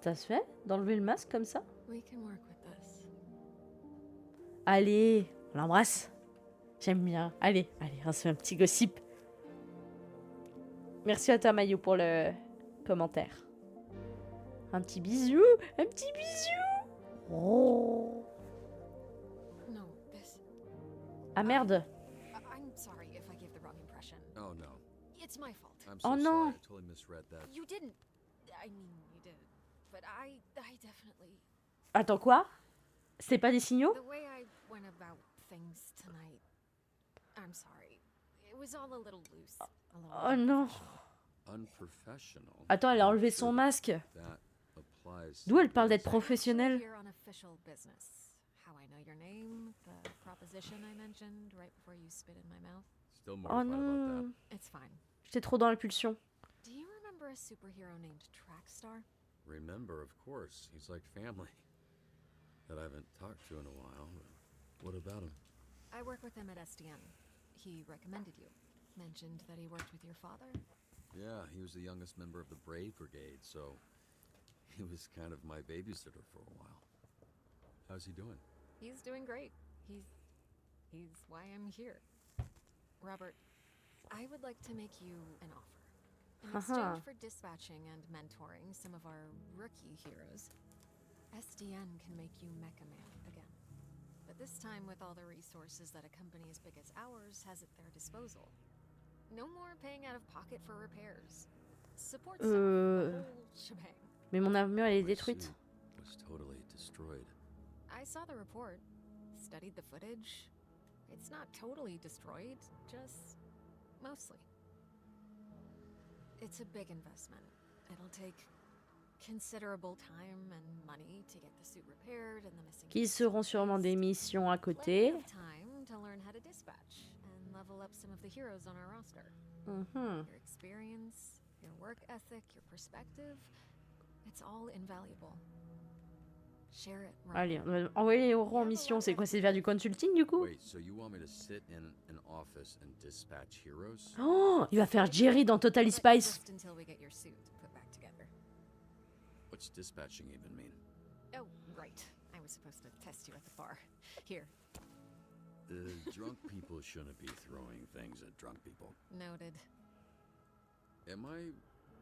Ça se fait d'enlever le masque comme ça? We can work with this. Allez, on l'embrasse. J'aime bien. Allez, allez, on se fait un petit gossip. Merci à toi, Mayu, pour le commentaire. Un petit bisou. Un petit bisou. Oh. No, this. Ah merde. I'm sorry if I gave the wrong impression. Oh no. It's my fault. I'm Oh so no. sorry. I totally misread that. You didn't. I mean, you did. But I definitely. Attends, quoi? C'est pas des signaux? The way I went about things tonight. I'm sorry. It was all a little loose. A little Oh non. Unprofessional. Attends, elle a enlevé son masque. That applies. D'où elle parle d'être professionnelle? Here on official business. How I know your name, the proposition I mentioned right before you spit in my mouth. Still Oh mortified about non. that. It's fine. J'étais trop dans l'impulsion. Do you remember a superhero named Trackstar? Remember, of course. He's like family. That I haven't talked to in a while. What about him? I work with him at SDN. He recommended you. Mentioned that he worked with your father. Yeah, he was the youngest member of the Brave Brigade, so he was kind of my babysitter for a while. How's he doing? He's doing great. He's why I'm here. Robert, I would like to make you an offer. In exchange for dispatching and mentoring some of our rookie heroes, SDN can make you Mecha Man again. But this time with all the resources that a company as big as ours has at their disposal. No more paying out of pocket for repairs. Support staff, the whole shebang. Mais mon armure, elle est My détruite. suit was totally destroyed. I saw the report, studied the footage. It's not totally destroyed, just mostly. It's a big investment. It'll take considerable time and money to get the suit repaired and the missing Qui seront sûrement des missions à côté. plenty of time to learn how to dispatch and level up some of the heroes on our roster. Mhm. Your experience, your work ethic, your perspective, it's all invaluable. Share it. Robert. Allez, on va envoyer les héros en mission. C'est quoi? C'est faire du consulting du coup? Wait, so you want me to sit in an office and dispatch heroes? Oh, il va faire Jerry dans Totally Spice. Just until we get your suit put back together. What's dispatching even mean? Oh, right. I was supposed to test you at the bar. Here. Drunk people shouldn't be throwing things at drunk people. Noted. Am I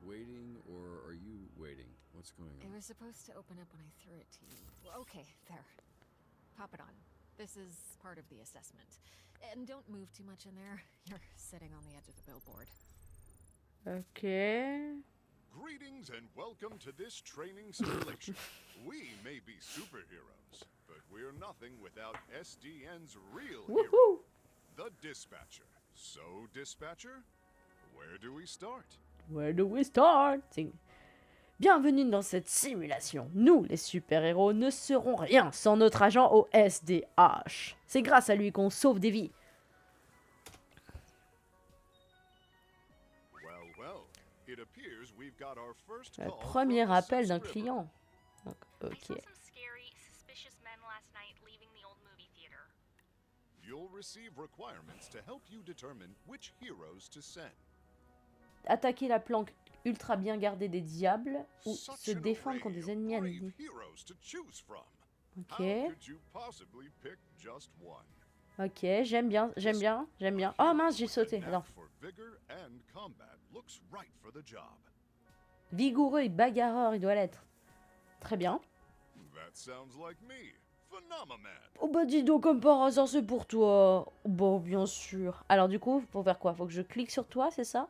waiting, or are you waiting? What's going on? It was supposed to open up when I threw it to you. Well, okay, there. Pop it on. This is part of the assessment. And don't move too much in there. You're sitting on the edge of the billboard. Ok. Greetings and welcome to this training simulation. We may be superheroes, but we're nothing without SDN's real hero, the Dispatcher. So, Dispatcher, where do we start? Where do we start? Bienvenue dans cette simulation. Nous, les super-héros, ne serons rien sans notre agent au SDH. C'est grâce à lui qu'on sauve des vies. Le premier appel d'un client. Donc, ok. Attaquer la planque ultra bien gardée des diables ou se défendre contre des ennemis ennemis. Ok. Ok, j'aime bien, j'aime bien, j'aime bien. Oh mince, j'ai sauté. Attends. Vigoureux et bagarreur, il doit l'être. Très bien. Oh bah dis donc, comme par hasard, c'est pour toi. Bon, bien sûr. Alors du coup, pour faire quoi? Faut que je clique sur toi, c'est ça?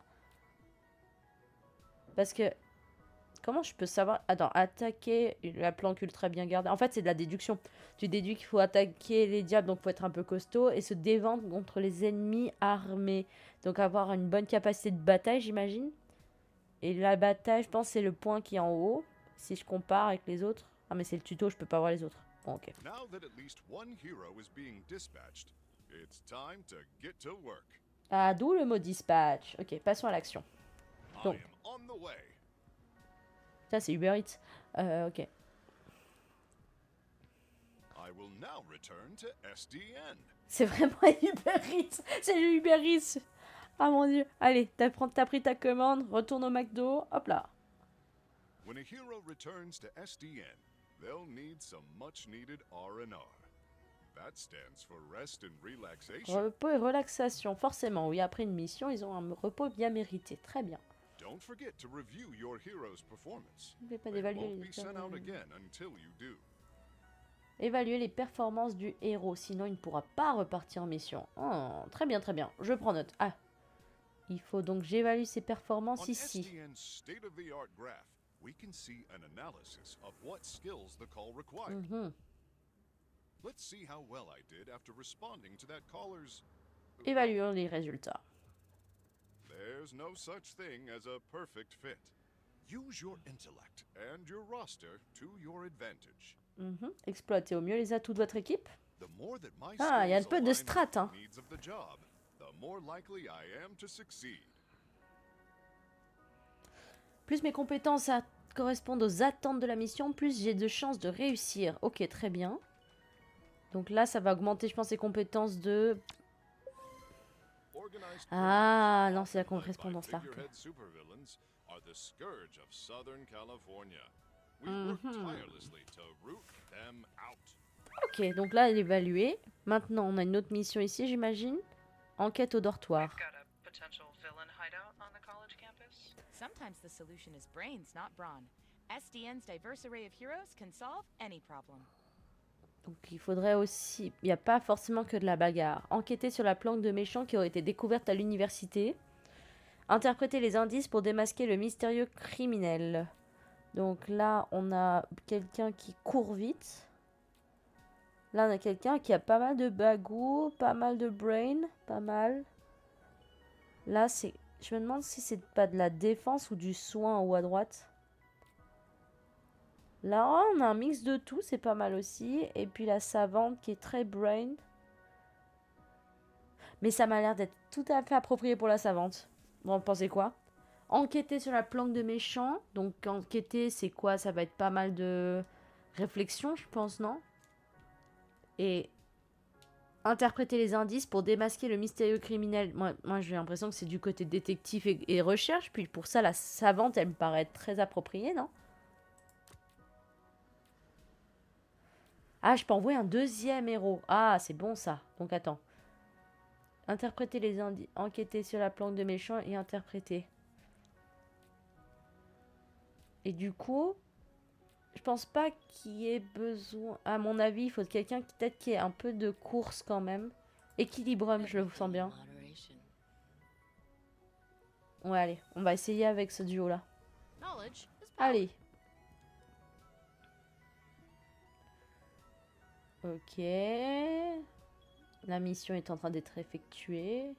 Parce que... Comment je peux savoir? Attends, attaquer la planque ultra bien gardée. En fait, c'est de la déduction. Tu déduis qu'il faut attaquer les diables, donc faut être un peu costaud. Et se défendre contre les ennemis armés. Donc avoir une bonne capacité de bataille, j'imagine. Et la bataille, je pense, c'est le point qui est en haut. Si je compare avec les autres. Ah, mais c'est le tuto, je peux pas voir les autres. Bon, ok. Ah, d'où le mot dispatch. Ok, passons à l'action. Donc... Ça, c'est Uber Eats. Ok. C'est vraiment Uber Eats. C'est le Uber Eats. Ah mon dieu. Allez, t'as pris ta commande, retourne au McDo. Hop là. When a hero returns to SDN, they'll need some much needed R&R. That stands for rest and relaxation. Repos et relaxation, forcément. Oui, après une mission, ils ont un repos bien mérité. Très bien. Don't forget to review your hero's performance. Ne vais pas They d'évaluer won't les be sent out again until you do. Évaluer les performances du héros, sinon il ne pourra pas repartir en mission. Oh, très bien, très bien. Je prends note. Ah, il faut donc que j'évalue ses performances ici. SDN's state-of-the-art graph, we can see an analysis of what skills the call required. Let's see how well I did after responding to that caller's... Évaluons les résultats. There's no such thing as a perfect fit. Use your intellect and your roster to your advantage. Exploitez au mieux les atouts de votre équipe. The more that my Ah, il y a un skills peu de align strat, with hein. the needs of the job, the more likely I am to succeed. Plus mes compétences correspondent aux attentes de la mission, plus j'ai de chances de réussir. Ok, très bien. Donc là, ça va augmenter, je pense, les compétences de... Ah, non, c'est la correspondance là. Figurehead supervillains are the scourge of Southern California. We work tirelessly to root them out. Ok, donc là, elle est évaluée. Maintenant, on a une autre mission ici, j'imagine. Enquête au dortoir. Sometimes the solution is brains, not brawn. SDN's diverse array of heroes can solve any problem. Donc il faudrait aussi... Il n'y a pas forcément que de la bagarre. Enquêter sur la planque de méchants qui aurait été découverte à l'université. Interpréter les indices pour démasquer le mystérieux criminel. Donc là, on a quelqu'un qui court vite. Là, on a quelqu'un qui a pas mal de bagou, pas mal de brain, pas mal. Là, c'est... Je me demande si c'est pas de la défense ou du soin en haut à droite. Là, on a un mix de tout, c'est pas mal aussi. Et puis la savante qui est très brain. Mais ça m'a l'air d'être tout à fait approprié pour la savante. Bon, pensez quoi? Enquêter sur la planque de méchants. Donc enquêter, c'est quoi? Ça va être pas mal de réflexion, je pense, non? Et interpréter les indices pour démasquer le mystérieux criminel. Moi j'ai l'impression que c'est du côté détective et recherche. Puis pour ça, la savante, elle me paraît très appropriée, non? Ah, je peux envoyer un deuxième héros. Ah, c'est bon ça. Donc attends. Interpréter les indices. Enquêter sur la planque de méchants et interpréter. Et du coup, je pense pas qu'il y ait besoin... À mon avis, il faut quelqu'un qui peut-être qui ait un peu de course quand même. Équilibrum, je le sens bien. Ouais, allez. On va essayer avec ce duo-là. Allez. Ok. La mission est en train d'être effectuée.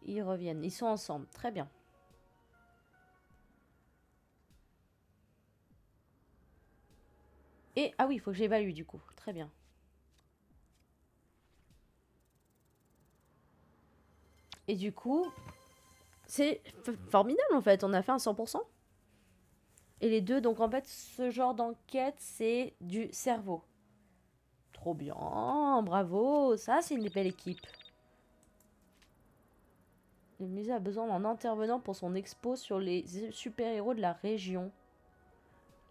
Ils reviennent. Ils sont ensemble. Très bien. Et, ah oui, il faut que j'évalue du coup. Très bien. Et du coup, c'est formidable en fait. On a fait un 100%. Et les deux, donc en fait, ce genre d'enquête, c'est du cerveau. Trop bien, bravo. Ça, c'est une belle équipe. Le musée a besoin d'un intervenant pour son expo sur les super-héros de la région.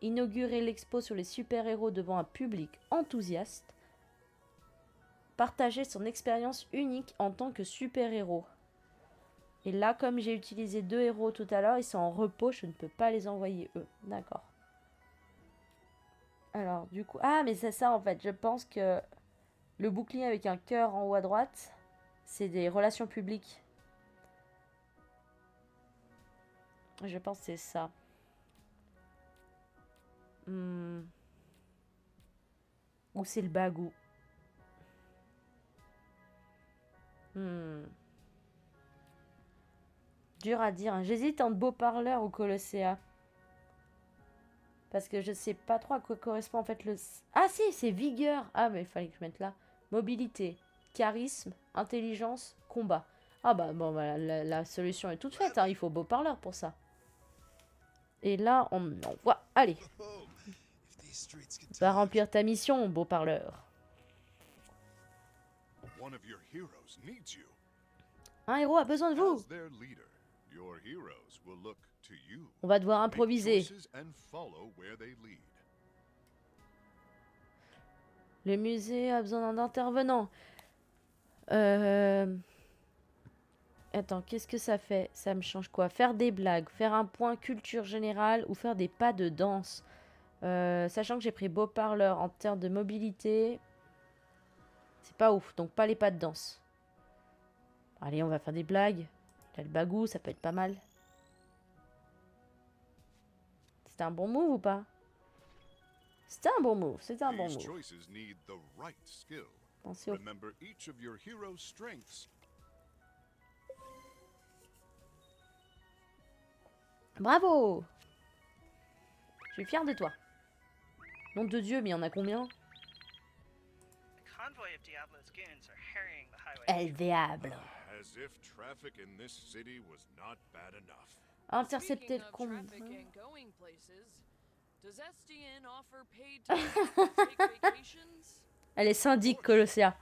Inaugurer l'expo sur les super-héros devant un public enthousiaste. Partager son expérience unique en tant que super-héros. Et là, comme j'ai utilisé 2 héros tout à l'heure, ils sont en repos, je ne peux pas les envoyer eux. D'accord. Alors, du coup... Ah, mais c'est ça en fait. Je pense que le bouclier avec un cœur en haut à droite, c'est des relations publiques. Je pense que c'est ça. Ou c'est le bagou. Dur à dire. Hein. J'hésite entre Beau-Parleur ou Colossea. Parce que je sais pas trop à quoi correspond en fait le... Ah si, c'est vigueur. Ah mais il fallait que je mette là. Mobilité, charisme, intelligence, combat. Ah bah bon, bah, la solution est toute faite. Hein. Il faut Beau-Parleur pour ça. Et là, on envoie... Allez. Va remplir ta mission, Beau-Parleur. Un héros a besoin de vous. On va devoir improviser. Le musée a besoin d'un intervenant. Attends, qu'est-ce que ça fait? Ça me change quoi? Faire des blagues, faire un point culture générale ou faire des pas de danse. Sachant que j'ai pris Beau-Parleur en termes de mobilité. C'est pas ouf, donc pas les pas de danse. Allez, on va faire des blagues. Là, le bagou, ça peut être pas mal. C'était un bon move ou pas? C'était un bon move, c'était un bon move. Pensez au... Bravo! Je suis fier de toi. Nom de Dieu, mais il y en a combien? El Diablo. Intercepter le convoi. Elle est syndic, Colossea.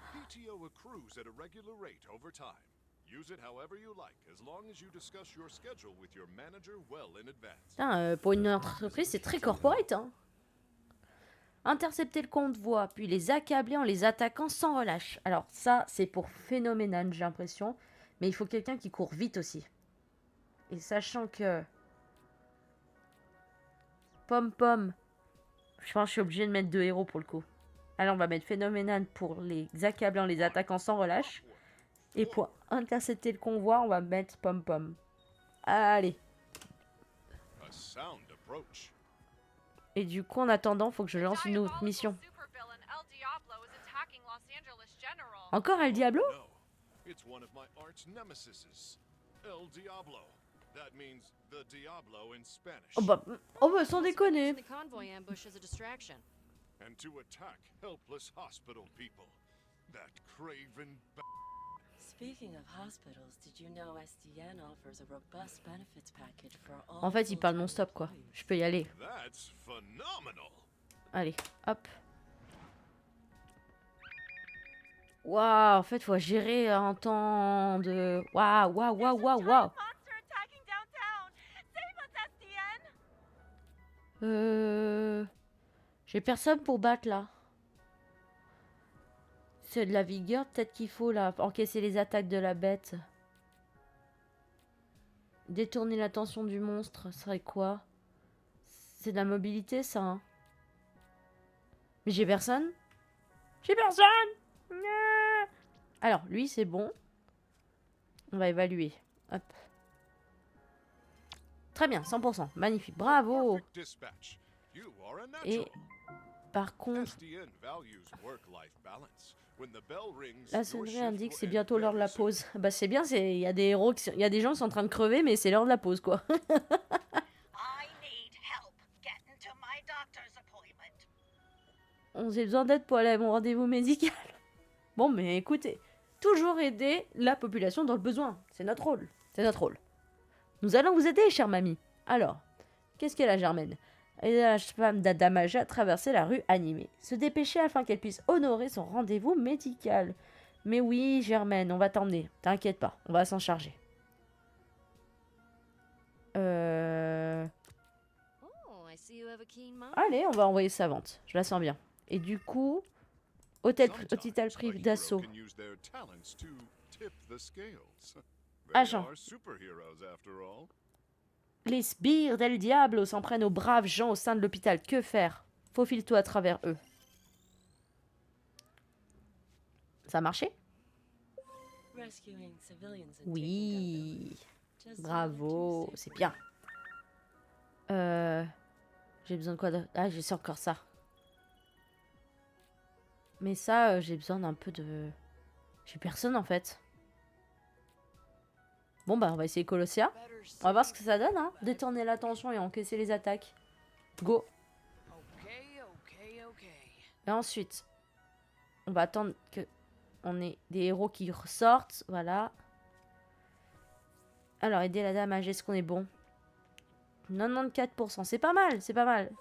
Putain, pour une entreprise, c'est très corporate, hein. Intercepter le convoi, puis les accabler en les attaquant sans relâche. Alors ça, c'est pour phénoménal, j'ai l'impression. Mais il faut quelqu'un qui court vite aussi. Et sachant que... Pom-pom. Je pense que je suis obligée de mettre 2 héros pour le coup. Alors on va mettre phénoménal pour les accabler en les attaquant sans relâche. Et pour intercepter le convoi, on va mettre pom-pom. Allez. Et du coup, en attendant, faut que je lance une autre mission. Encore El Diablo? Oh bah sans déconner. En fait, il parle non-stop, quoi. Je peux y aller. Allez, hop. Waouh, en fait, faut gérer un temps de... Waouh, waouh, waouh, waouh, waouh. J'ai personne pour battre là. C'est de la vigueur, peut-être qu'il faut là encaisser les attaques de la bête. Détourner l'attention du monstre, ça serait quoi? C'est de la mobilité ça, hein. Mais j'ai personne. J'ai personne. Alors, lui c'est bon. On va évaluer. Hop. Très bien, 100%. Magnifique, bravo. Et par contre, la sonnerie indique que c'est bientôt l'heure de la pause. Bah c'est bien, il y a des héros, il y a des gens qui sont en train de crever, mais c'est l'heure de la pause quoi. On a besoin d'aide pour aller à mon rendez-vous médical. Bon, mais écoutez, toujours aider la population dans le besoin. C'est notre rôle. C'est notre rôle. Nous allons vous aider, chère mamie. Alors, qu'est-ce qu'est la Germaine? Aider la femme d'Adamaja à traverser la rue animée. Se dépêcher afin qu'elle puisse honorer son rendez-vous médical. Mais oui, Germaine, on va t'emmener. T'inquiète pas, on va s'en charger. Allez, on va envoyer sa vente. Je la sens bien. Et du coup, hôtel privé d'assaut. Agent. Les sbires del Diablo s'en prennent aux braves gens au sein de l'hôpital. Que faire? Faufile-toi à travers eux. Ça a marché? Oui. Bravo. C'est bien. J'ai besoin de quoi? Ah, j'ai encore ça. Mais ça, j'ai besoin d'un peu de... J'ai personne en fait. Bon bah on va essayer Colossia. On va voir ce que ça donne, hein. Détourner l'attention et encaisser les attaques. Go. Et ensuite, on va attendre que on ait des héros qui ressortent. Voilà. Alors, aider la dame âgée, est-ce qu'on est bon? 94%, c'est pas mal, c'est pas mal.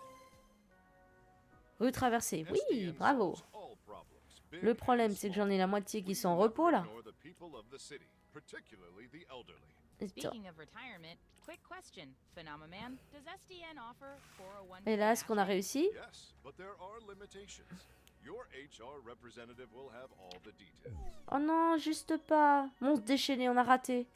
Rue traversée, oui, bravo. Le problème, c'est que j'en ai la moitié qui sont en repos, là. Et là, est-ce qu'on a réussi? Oh non, juste pas. Monstre déchaîné, on a raté.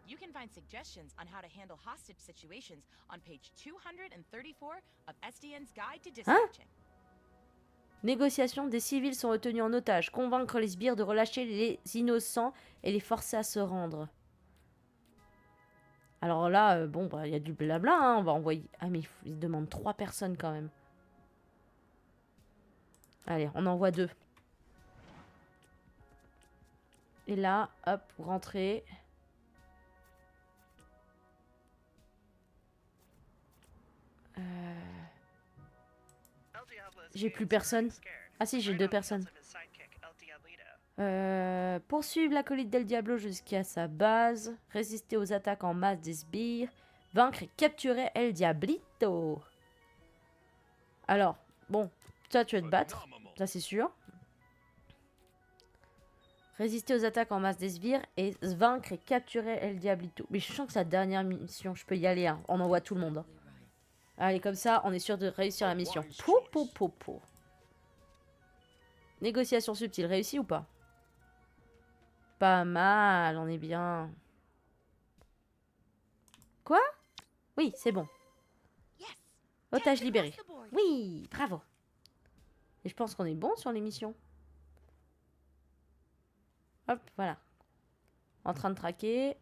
You can find suggestions on how to handle hostage situations on page 234 of SDN's Guide to Dispatching. Négociation, des civils sont retenus en otage. Convaincre les sbires de relâcher les innocents et les forcer à se rendre. Alors là, bon, bah, y a du blabla, hein. On va envoyer... Ah, mais il demande 3 personnes quand même. Allez, on envoie 2. Et là, hop, rentrez. J'ai plus personne. Ah si, j'ai 2 personnes. Poursuivre l'acolyte del Diablo jusqu'à sa base. Résister aux attaques en masse des sbires. Vaincre et capturer El Diablito. Alors, bon, toi tu vas te battre. Ça c'est sûr. Résister aux attaques en masse des sbires et vaincre et capturer El Diablito. Mais je sens que c'est la dernière mission. Je peux y aller, hein. On envoie tout le monde. Hein. Allez, comme ça, on est sûr de réussir la mission. Pou. Négociation subtile, réussi ou pas? Pas mal, on est bien. Quoi? Oui, c'est bon. Otage libéré. Oui, bravo. Et je pense qu'on est bon sur les missions. Hop, voilà. En train de traquer.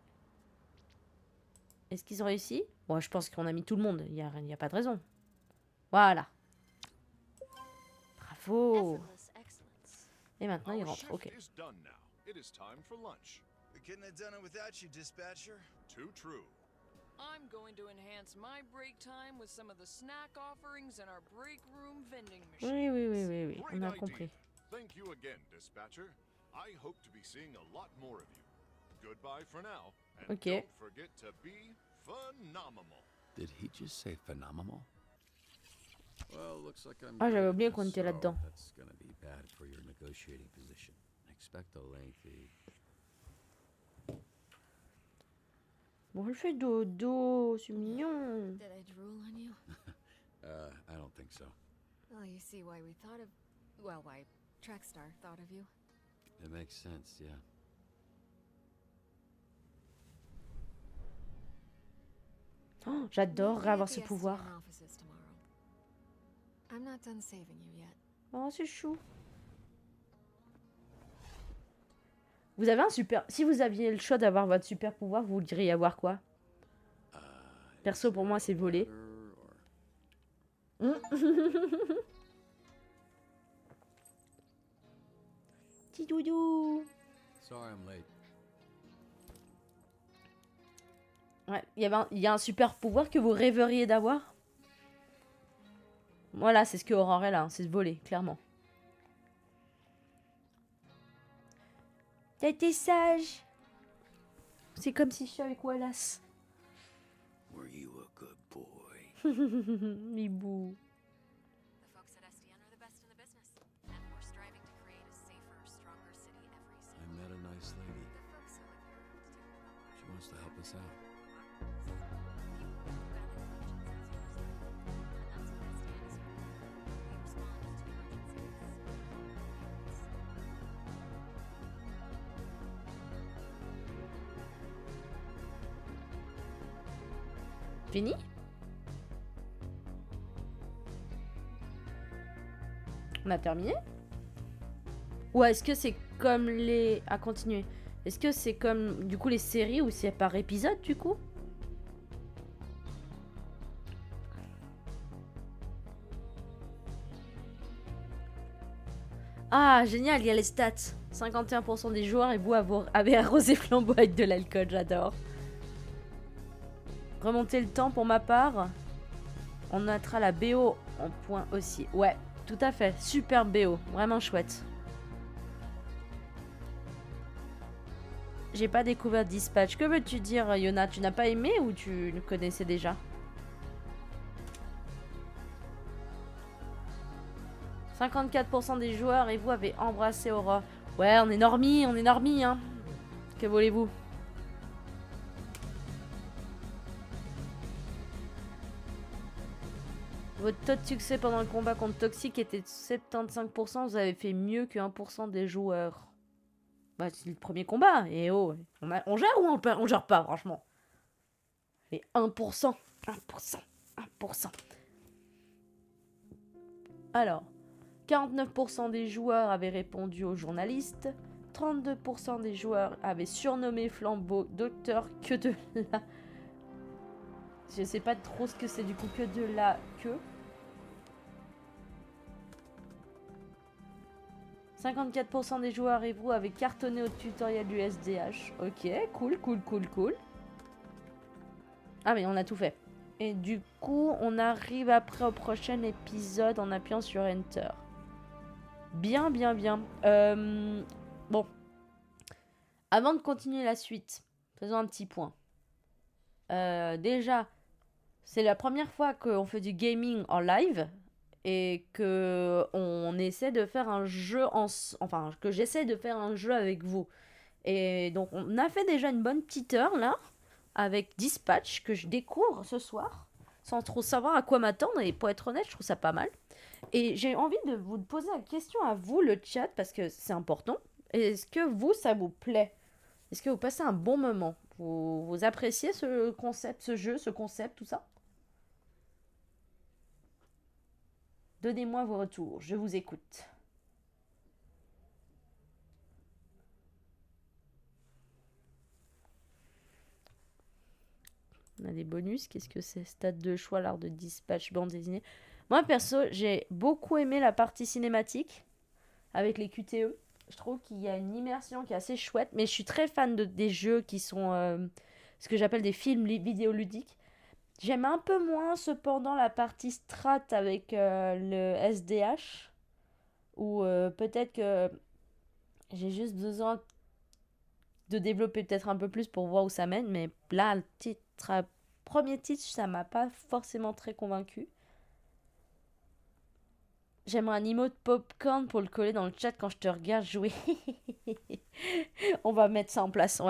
Est-ce qu'ils ont réussi? Bon, je pense qu'on a mis tout le monde. Il n'y a pas de raison. Voilà. Bravo. Et maintenant, il rentre. Ok. I'm going to enhance my break time with some of the snack offerings in our break room vending machine. Oui. On a compris. Thank you again, dispatcher. I hope to be seeing a lot more of you. Goodbye for now. And don't forget to be phenomenal. Did he just say phenomenal? Well, looks like I'm j'avais oublié qu'on était là-dedans. That's gonna be bad for your negotiating position. Expect a lengthy. Bon, elle fait dodo, c'est mignon. Did I drool on you? I don't think so. Well, you see why we thought of... Well, why Trackstar thought of you. It makes sense, yeah. Oh, j'adorerais avoir ce pouvoir. I'm not done saving you yet. Oh, c'est chou. Vous avez un super... Si vous aviez le choix d'avoir votre super pouvoir, vous diriez avoir quoi? Perso, pour moi, c'est voler. Petit doudou. Sorry I'm late. Ouais, il y a un super pouvoir que vous rêveriez d'avoir? Voilà, c'est ce que Aurore est là, hein, c'est de voler, clairement. T'as été sage. C'est comme si je suis avec Wallace. Were you a good boy? Mibou. The folks at SDN are the best in the business, and we're striving to create a safer, stronger city every I single met a nice lady. The folks who live here do She wants to help us out. Fini? On a terminé? Ou est-ce que c'est comme les... À continuer. Est-ce que c'est comme, du coup, les séries où c'est par épisode, du coup? Ah, génial, il y a les stats. 51% des joueurs et vous avez arrosé flambeau avec de l'alcool, j'adore. Remonter le temps pour ma part. On notera la BO en point aussi. Ouais, tout à fait. Super BO. Vraiment chouette. J'ai pas découvert Dispatch. Que veux-tu dire, Yona? Tu n'as pas aimé ou tu le connaissais déjà? « 54% des joueurs et vous avez embrassé Aura. » Ouais, on est normie, hein. Que voulez-vous? Votre taux de succès pendant le combat contre Toxic était de 75%. Vous avez fait mieux que 1% des joueurs. Bah, c'est le premier combat. Et oh, on gère ou on gère pas, franchement? Et 1%. 1%. Alors, 49% des joueurs avaient répondu aux journalistes. 32% des joueurs avaient surnommé Flambeau Docteur que de la... Je sais pas trop ce que c'est du coup, que de la queue. 54% des joueurs et vous avez cartonné au tutoriel du SDH. Ok, cool. Ah mais on a tout fait. Et du coup, on arrive après au prochain épisode en appuyant sur Enter. Bien. Bon. Avant de continuer la suite, faisons un petit point. Déjà, c'est la première fois qu'on fait du gaming en live et que on essaie de faire un jeu enfin que j'essaie de faire un jeu avec vous. Et donc on a fait déjà une bonne petite heure là avec Dispatch que je découvre ce soir sans trop savoir à quoi m'attendre, et pour être honnête, je trouve ça pas mal. Et j'ai envie de vous poser la question à vous, le chat, parce que c'est important. Est-ce que vous, ça vous plaît? Est-ce que vous passez un bon moment? Vous appréciez ce concept, ce jeu, ce concept, tout ça? Donnez-moi vos retours, je vous écoute. On a des bonus, qu'est-ce que c'est? Stade de choix, l'art de dispatch, bande dessinée. Moi, perso, j'ai beaucoup aimé la partie cinématique avec les QTE. Je trouve qu'il y a une immersion qui est assez chouette, mais je suis très fan des jeux qui sont ce que j'appelle des films vidéoludiques. J'aime un peu moins cependant la partie strat avec le SDH, où peut-être que j'ai juste besoin de développer peut-être un peu plus pour voir où ça mène, mais là, le premier titre, ça m'a pas forcément très convaincu. J'aimerais un emote popcorn pour le coller dans le chat quand je te regarde jouer. On va mettre ça en place,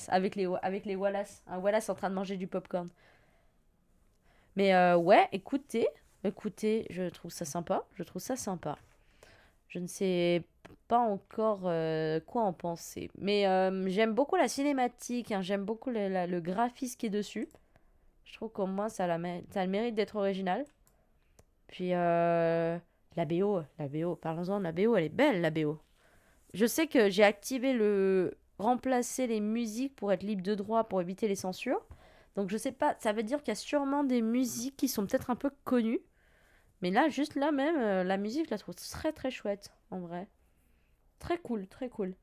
avec les Wallace. Un Wallace en train de manger du popcorn. Mais ouais, écoutez, je trouve ça sympa. Je ne sais pas encore quoi en penser. Mais j'aime beaucoup la cinématique, hein, j'aime beaucoup le graphisme qui est dessus. Je trouve qu'au moins ça a le mérite d'être original. Puis la BO, parlons-en de la BO, elle est belle la BO. Je sais que j'ai activé remplacer les musiques pour être libre de droit pour éviter les censures. Donc je sais pas, ça veut dire qu'il y a sûrement des musiques qui sont peut-être un peu connues. Mais là, juste là même, la musique, je la trouve très très chouette, en vrai. Très cool, très cool.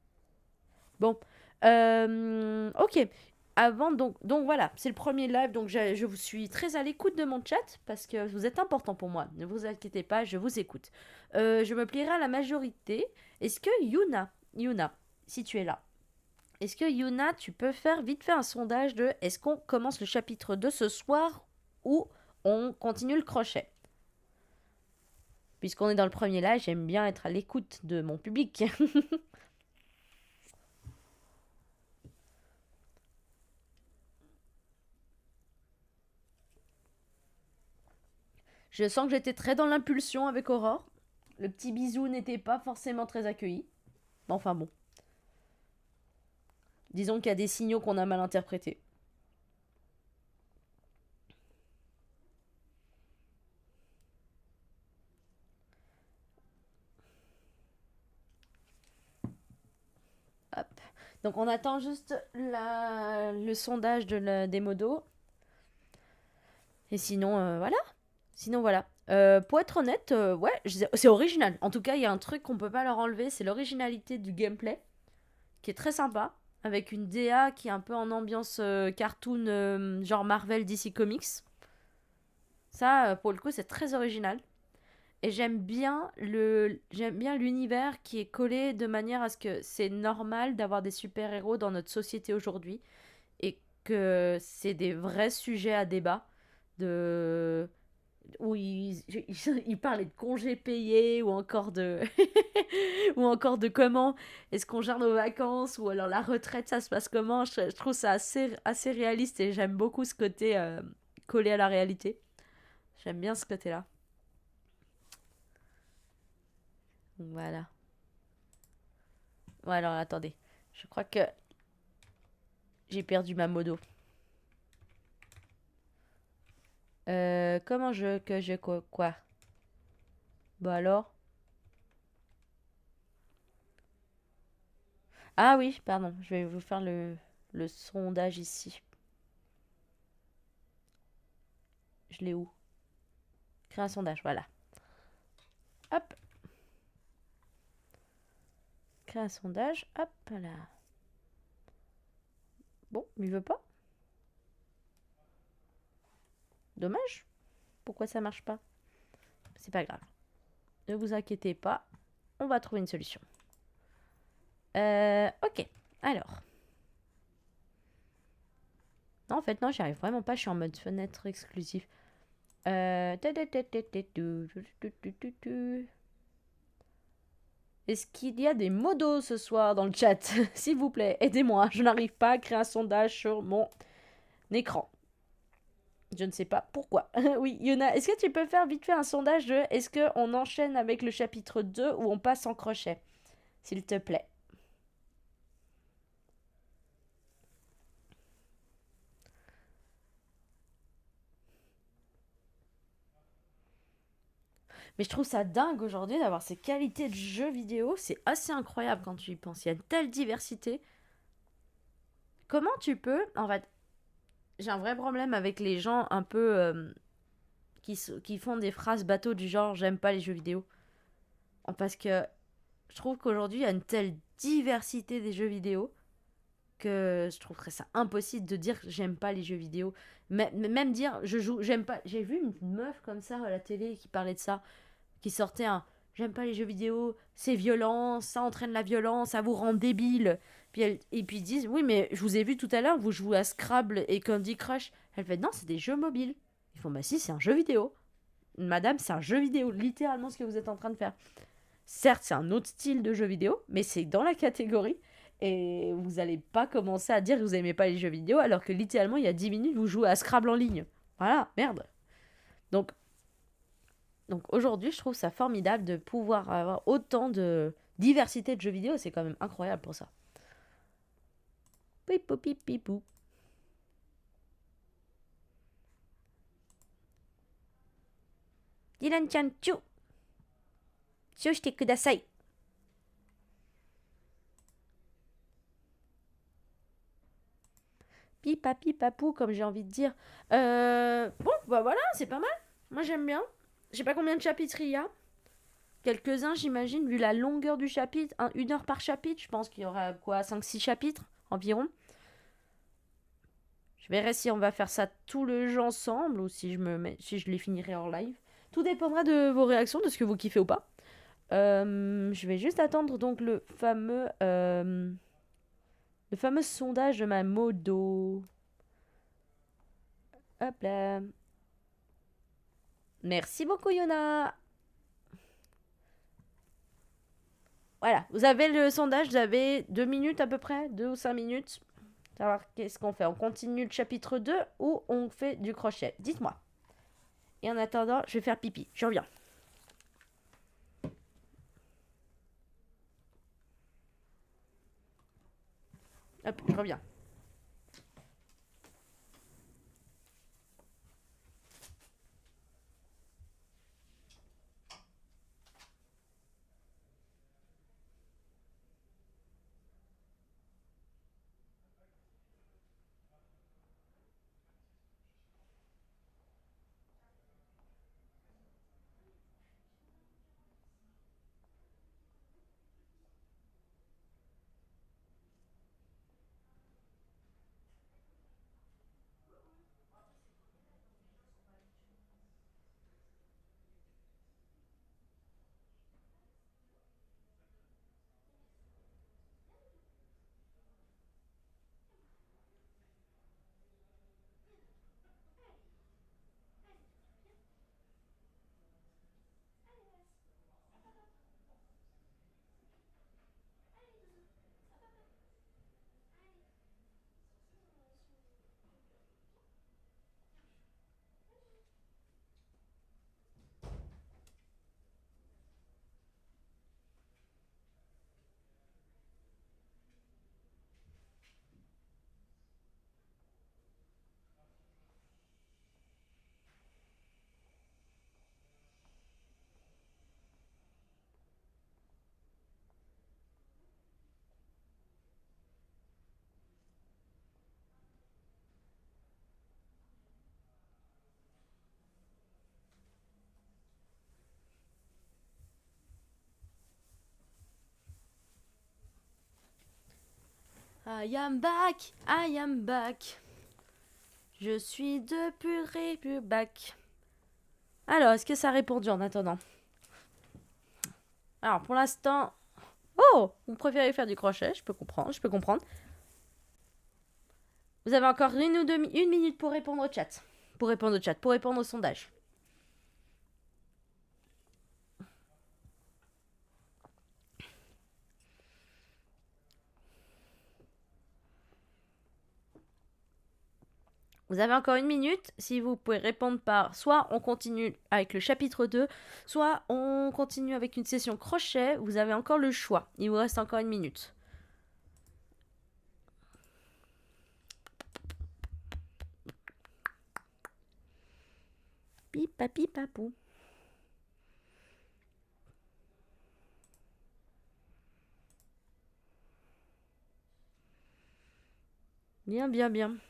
Bon, ok. Avant, donc voilà, c'est le premier live, donc je vous suis très à l'écoute de mon chat, parce que vous êtes important pour moi. Ne vous inquiétez pas, je vous écoute. Je me plierai à la majorité. Est-ce que Yuna, si tu es là, est-ce que Yuna, tu peux faire vite fait un sondage de est-ce qu'on commence le chapitre 2 ce soir ou on continue le crochet? Puisqu'on est dans le premier live, j'aime bien être à l'écoute de mon public. Je sens que j'étais très dans l'impulsion avec Aurore. Le petit bisou n'était pas forcément très accueilli. Enfin bon. Disons qu'il y a des signaux qu'on a mal interprétés. Hop. Donc on attend juste le sondage des modos. Et sinon, voilà. Pour être honnête, ouais, c'est original. En tout cas, il y a un truc qu'on peut pas leur enlever, c'est l'originalité du gameplay, qui est très sympa, avec une DA qui est un peu en ambiance cartoon, genre Marvel, DC Comics. Ça, pour le coup, c'est très original. Et j'aime bien l'univers qui est collé de manière à ce que c'est normal d'avoir des super-héros dans notre société aujourd'hui, et que c'est des vrais sujets à débat, où il parlait de congés payés ou encore de comment est-ce qu'on gère nos vacances ou alors la retraite, ça se passe comment. Je trouve ça assez réaliste et j'aime beaucoup ce côté collé à la réalité. J'aime bien ce côté-là. Voilà. Ouais, alors attendez, je crois que j'ai perdu ma modo. Comment quoi? Bah alors? Ah oui, pardon, je vais vous faire le sondage ici. Je l'ai où? Créer un sondage, voilà. Hop. Créer un sondage, hop là. Bon, il veut pas. Dommage. Pourquoi ça marche pas? C'est pas grave. Ne vous inquiétez pas. On va trouver une solution. Ok. Alors. Non, en fait, non, j'y arrive vraiment pas. Je suis en mode fenêtre exclusive. Est-ce qu'il y a des modos ce soir dans le chat? S'il vous plaît, aidez-moi. Je n'arrive pas à créer un sondage sur mon écran. Je ne sais pas pourquoi. Oui, Yuna, est-ce que tu peux faire vite fait un sondage de est-ce qu'on enchaîne avec le chapitre 2 ou on passe en crochet? S'il te plaît. Mais je trouve ça dingue aujourd'hui d'avoir ces qualités de jeux vidéo. C'est assez incroyable quand tu y penses. Il y a une telle diversité. Comment tu peux... En fait, j'ai un vrai problème avec les gens un peu qui font des phrases bateaux du genre j'aime pas les jeux vidéo. Parce que je trouve qu'aujourd'hui il y a une telle diversité des jeux vidéo que je trouverais ça impossible de dire j'aime pas les jeux vidéo. Même dire j'aime pas. J'ai vu une meuf comme ça à la télé qui parlait de ça, qui sortait un j'aime pas les jeux vidéo, c'est violent, ça entraîne la violence, ça vous rend débile. Et puis ils disent, oui, mais je vous ai vu tout à l'heure, vous jouez à Scrabble et Candy Crush. Elle fait, non, c'est des jeux mobiles. Ils font, bah si, c'est un jeu vidéo. madame, c'est un jeu vidéo, littéralement ce que vous êtes en train de faire. Certes, c'est un autre style de jeu vidéo, mais c'est dans la catégorie. Et vous allez pas commencer à dire que vous aimez pas les jeux vidéo, alors que littéralement, il y a 10 minutes, vous jouez à Scrabble en ligne. Voilà, merde. Donc aujourd'hui, je trouve ça formidable de pouvoir avoir autant de diversité de jeux vidéo. C'est quand même incroyable pour ça. Pipou, pipou. Dylan-chan, tchou. Shite kudasai. Pipa, pipapou, comme j'ai envie de dire. Bon, bah voilà, c'est pas mal. Moi, j'aime bien. Je sais pas combien de chapitres il y a. Quelques-uns, j'imagine, vu la longueur du chapitre. 1 heure par chapitre. Je pense qu'il y aura, quoi, 5-6 chapitres environ. Je verrai si on va faire ça tout le jeu ensemble ou si je les finirai en live. Tout dépendra de vos réactions, de ce que vous kiffez ou pas. Je vais juste attendre donc le fameux sondage de ma modo. Hop là. Merci beaucoup, Yona. Voilà, vous avez le sondage, vous avez 2 minutes à peu près, 2 ou 5 minutes. Savoir qu'est-ce qu'on fait. On continue le chapitre 2 ou on fait du crochet. Dites-moi. Et en attendant, je vais faire pipi. Je reviens. Hop, je reviens. I am back, I am back. Je suis de plus back. Alors, est-ce que ça a répondu en attendant? Alors, pour l'instant... Oh, vous préférez faire du crochet, je peux comprendre. Vous avez encore 1 minute pour répondre au chat. Pour répondre au sondage. Vous avez encore 1 minute. Si vous pouvez répondre par... Soit on continue avec le chapitre 2, soit on continue avec une session crochet. Vous avez encore le choix. Il vous reste encore 1 minute. Pipa, pipapou. Bien.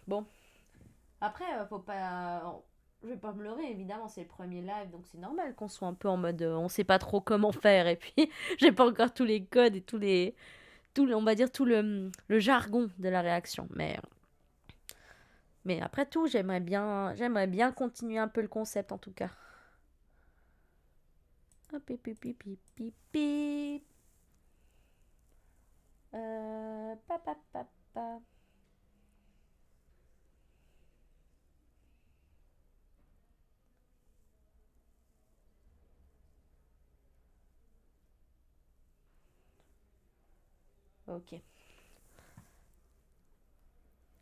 Bon. Après, faut pas... Je vais pas me leurrer, évidemment, c'est le premier live, donc c'est normal qu'on soit un peu en mode... on sait pas trop comment faire, et puis j'ai pas encore tous les codes et on va dire tout le jargon de la réaction. Mais après tout, j'aimerais bien continuer un peu le concept, en tout cas. Hop, pipi. Papa. Ok.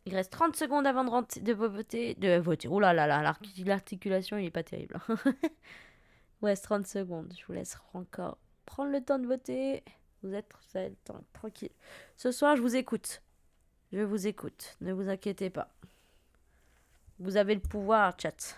Il reste 30 secondes avant de voter. Oh là là là, l'articulation, il est pas terrible. Il reste 30 secondes. Je vous laisse encore prendre le temps de voter. Vous êtes tranquille. Ce soir, je vous écoute. Je vous écoute. Ne vous inquiétez pas. Vous avez le pouvoir, chat.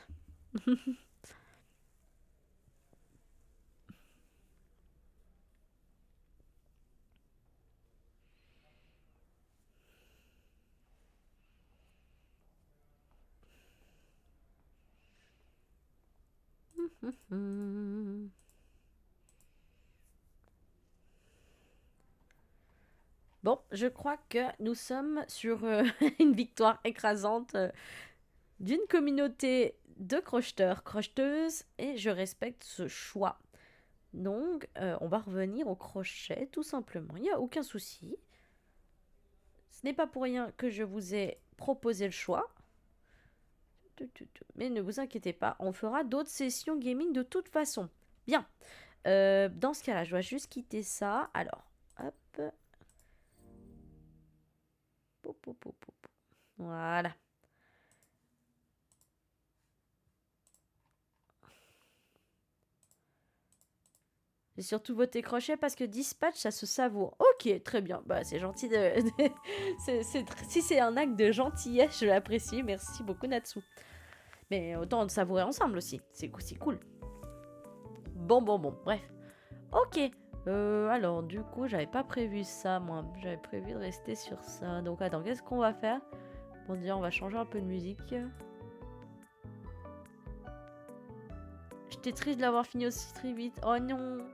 Bon, je crois que nous sommes sur une victoire écrasante d'une communauté de crocheteurs, crocheteuses, et je respecte ce choix. Donc, on va revenir au crochet, tout simplement. Il n'y a aucun souci. Ce n'est pas pour rien que je vous ai proposé le choix. Mais ne vous inquiétez pas, on fera d'autres sessions gaming de toute façon. Bien. Dans ce cas-là, je dois juste quitter ça. Alors, hop. Voilà. J'ai surtout voté crochet parce que dispatch, ça se savoure. Ok, très bien. Bah, c'est gentil de... Si c'est un acte de gentillesse, je l'apprécie. Merci beaucoup, Natsu. Mais autant le savourer ensemble aussi. C'est cool. Bon. Bref. Ok. Alors, du coup, j'avais pas prévu ça, moi. J'avais prévu de rester sur ça. Donc, attends, qu'est-ce qu'on va faire? Bon, déjà, on va changer un peu de musique. J'étais triste de l'avoir fini aussi très vite. Oh non.